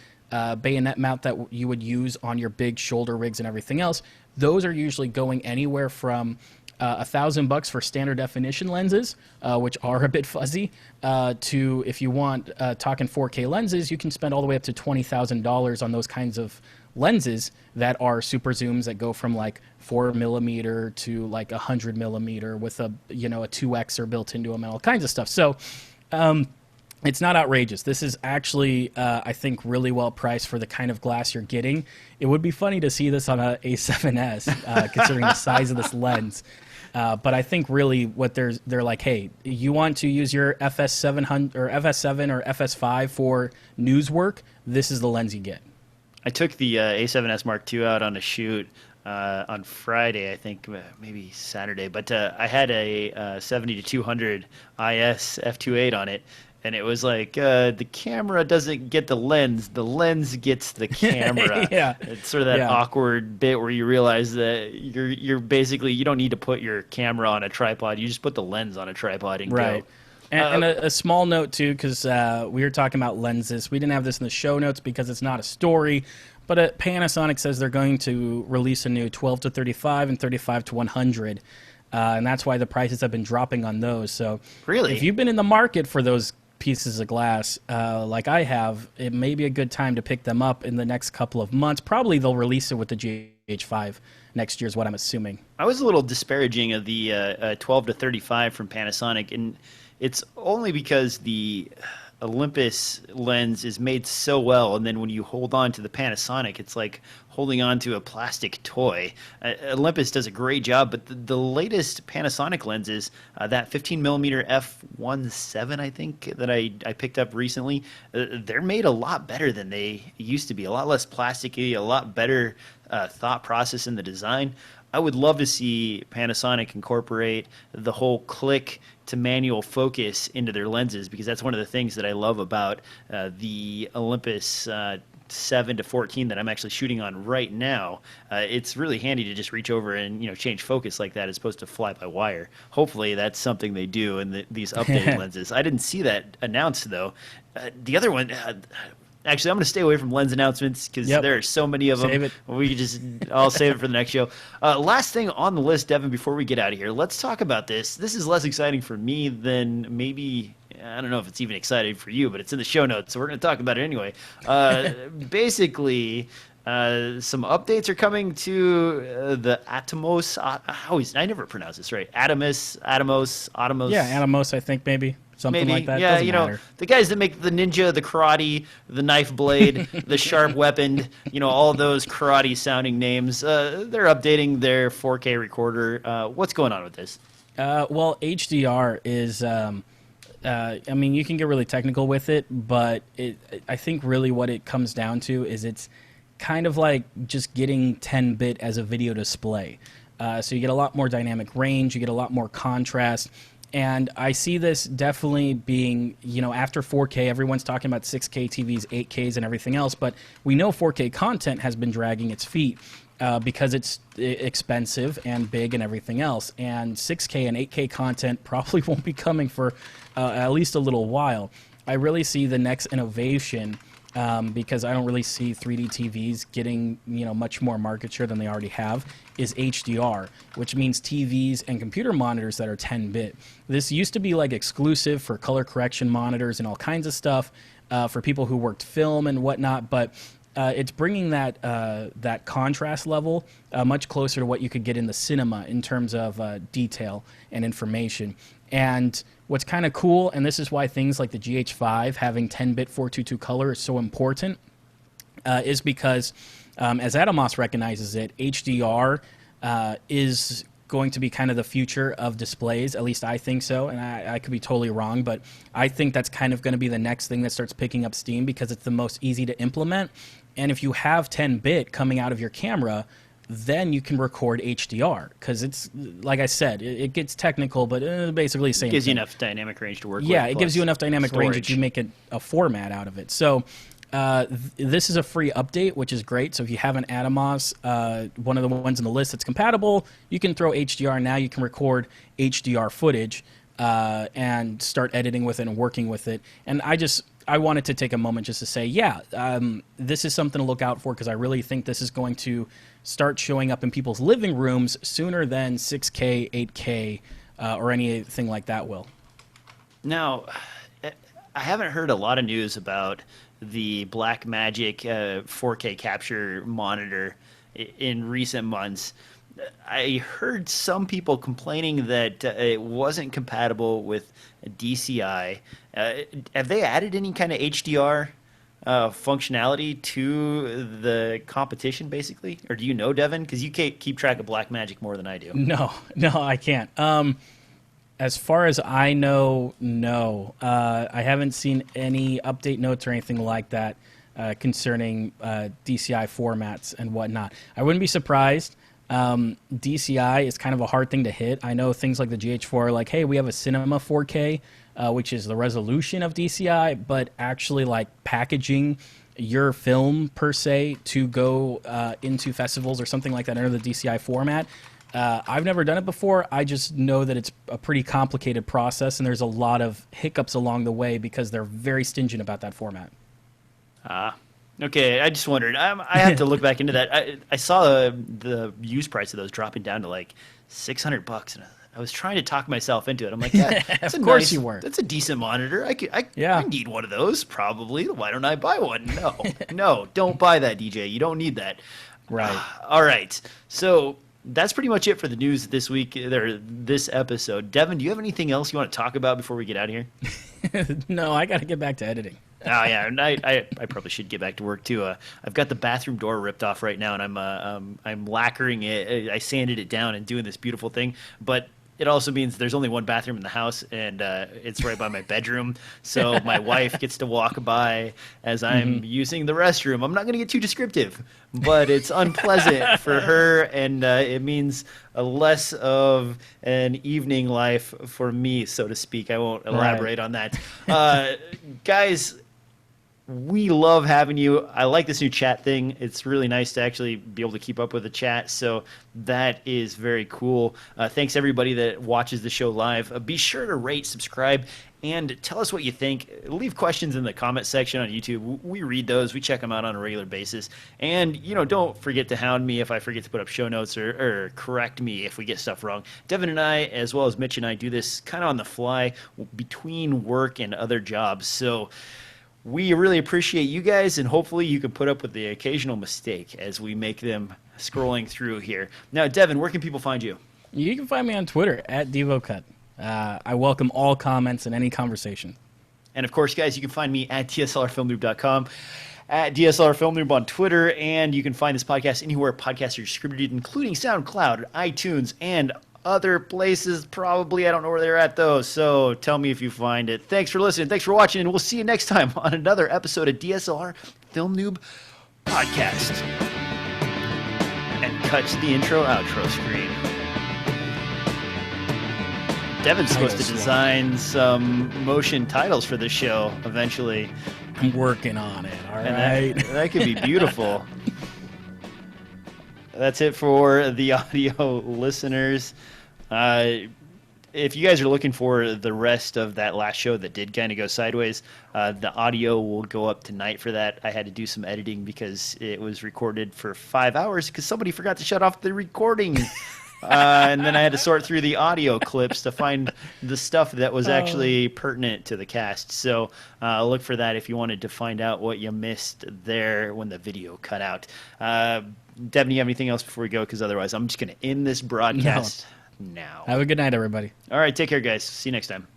bayonet mount that you would use on your big shoulder rigs and everything else, those are usually going anywhere from $1,000 for standard definition lenses, which are a bit fuzzy, to if you want talking 4K lenses, you can spend all the way up to $20,000 on those kinds of lenses that are super zooms that go from like 4mm to like 100mm with a, you know, a 2Xer built into them and all kinds of stuff. So it's not outrageous. This is actually, I think, really well priced for the kind of glass you're getting. It would be funny to see this on a A7S, considering the size of this lens. But I think really what they're like, hey, you want to use your FS700 or FS7 or FS5 for news work, this is the lens you get. I took the A7S Mark II out on a shoot on Friday, I think, maybe Saturday. But I had a 70 to 200 IS f2.8 on it. And it was like the camera doesn't get the lens gets the camera. Yeah. It's sort of that awkward bit where you realize that you're basically, you don't need to put your camera on a tripod. You just put the lens on a tripod and go. And a small note, too, because we were talking about lenses. We didn't have this in the show notes because it's not a story, but Panasonic says they're going to release a new 12 to 35 and 35 to 100, and that's why the prices have been dropping on those. So Really? if you've been in the market for those pieces of glass, like I have, it may be a good time to pick them up in the next couple of months. Probably they'll release it with the GH5 next year is what I'm assuming. I was a little disparaging of the 12 to 35 from Panasonic, and it's only because the Olympus lens is made so well, and then when you hold on to the Panasonic, it's like holding on to a plastic toy. Olympus does a great job, but the latest Panasonic lenses, that 15 millimeter f1.7, I think, that I picked up recently, they're made a lot better than they used to be. A lot less plasticky, a lot better thought process in the design. I would love to see Panasonic incorporate the whole click to manual focus into their lenses, because that's one of the things that I love about the Olympus 7 to 14 that I'm actually shooting on right now. It's really handy to just reach over and change focus like that as opposed to fly by wire. Hopefully that's something they do in these updated lenses. I didn't see that announced though. The other one. Actually, I'm going to stay away from lens announcements because there are so many of them. Save it. I'll save it for the next show. Last thing on the list, Devin, before we get out of here, let's talk about this. This is less exciting for me than maybe, I don't know if it's even exciting for you, but it's in the show notes, so we're going to talk about it anyway. Basically, some updates are coming to the Atomos. I never pronounce this right. Atomos. Yeah, Atomos, I think maybe. Something Maybe. like that. Yeah, Doesn't matter. the guys that make the ninja, the karate, the knife blade, the sharp weapon, all those karate sounding names, they're updating their 4K recorder. What's going on with this? Well, HDR is, I mean, you can get really technical with it, but I think really what it comes down to is it's kind of like just getting 10-bit as a video display. So you get a lot more dynamic range, you get a lot more contrast. And I see this definitely being, after 4K, everyone's talking about 6K TVs, 8Ks, and everything else. But we know 4K content has been dragging its feet because it's expensive and big and everything else. And 6K and 8K content probably won't be coming for at least a little while. I really see the next innovation because I don't really see 3D TVs getting much more market share than they already have, is HDR, which means TVs and computer monitors that are 10-bit. This used to be like exclusive for color correction monitors and all kinds of stuff for people who worked film and whatnot, but it's bringing that contrast level much closer to what you could get in the cinema in terms of detail and information. And what's kind of cool, and this is why things like the GH5 having 10-bit 422 color is so important, is because as Atomos recognizes it, HDR is going to be kind of the future of displays. At least I think so, and I could be totally wrong, but I think that's kind of going to be the next thing that starts picking up steam because it's the most easy to implement. And if you have 10-bit coming out of your camera, then you can record HDR because it's, like I said, it gets technical, but basically the same Gives you thing. enough dynamic range to work with. Yeah, it gives you enough dynamic range that storage. you make it a format out of it. So this is a free update, which is great. So if you have an Atomos, one of the ones in the list that's compatible, you can throw HDR now. You can record HDR footage and start editing with it and working with it. And I wanted to take a moment just to say, this is something to look out for because I really think this is going to start showing up in people's living rooms sooner than 6K, 8K, or anything like that will. Now, I haven't heard a lot of news about the Blackmagic 4K capture monitor in recent months. I heard some people complaining that it wasn't compatible with DCI. Have they added any kind of HDR functionality to the competition, basically? Or do you know, Devin? Because you keep track of Blackmagic more than I do. No, I can't. As far as I know, no. I haven't seen any update notes or anything like that concerning DCI formats and whatnot. I wouldn't be surprised. DCI is kind of a hard thing to hit. I know things like the GH4 are like, hey, we have a Cinema 4K, which is the resolution of DCI, but actually like packaging your film per se to go into festivals or something like that under the DCI format, I've never done it before. I just know that it's a pretty complicated process, and there's a lot of hiccups along the way because they're very stingent about that format. Okay, I just wondered. I have to look back into that. I saw the used price of those dropping down to like $600, and I was trying to talk myself into it. I'm like, yeah, that's Of course you were. That's a decent monitor. Yeah. I need one of those probably. Why don't I buy one? No, no, don't buy that, DJ. You don't need that. Right. All right. So that's pretty much it for the news this week, or this episode. Devin, do you have anything else you want to talk about before we get out of here? No, I got to get back to editing. Oh yeah, and I probably should get back to work too. I've got the bathroom door ripped off right now, and I'm lacquering it. I sanded it down and doing this beautiful thing, but it also means there's only one bathroom in the house, and it's right by my bedroom. So my wife gets to walk by as I'm using the restroom. I'm not going to get too descriptive, but it's unpleasant for her, and it means a less of an evening life for me, so to speak. I won't elaborate on that. Guys, we love having you. I like this new chat thing. It's really nice to actually be able to keep up with the chat. So that is very cool. Thanks everybody that watches the show live. Be sure to rate, subscribe, and tell us what you think. Leave questions in the comment section on YouTube. We read those. We check them out on a regular basis. And, don't forget to hound me if I forget to put up show notes or correct me if we get stuff wrong. Devin and I, as well as Mitch and I, do this kind of on the fly between work and other jobs. So we really appreciate you guys, and hopefully you can put up with the occasional mistake as we make them scrolling through here. Now, Devin, where can people find you? You can find me on Twitter at DevoCut. I welcome all comments and any conversation. And of course, guys, you can find me at DSLRFilmNoob.com, at DSLRFilmNoob on Twitter, and you can find this podcast anywhere podcasts are distributed, including SoundCloud, iTunes, and other places. Probably I don't know where they're at though, so tell me if you find it. Thanks for listening, thanks for watching, and we'll see you next time on another episode of DSLR Film Noob Podcast. And cut to the intro outro screen. Devin's supposed to design some motion titles for the show eventually. I'm working on it, all And right? that could be beautiful. That's it for the audio listeners. If you guys are looking for the rest of that last show that did kind of go sideways, the audio will go up tonight for that. I had to do some editing because it was recorded for 5 hours because somebody forgot to shut off the recording. And then I had to sort through the audio clips to find the stuff that was actually pertinent to the cast. So look for that if you wanted to find out what you missed there when the video cut out. Devin, you have anything else before we go? Because otherwise I'm just going to end this broadcast now. Have a good night, everybody. All right, take care, guys. See you next time.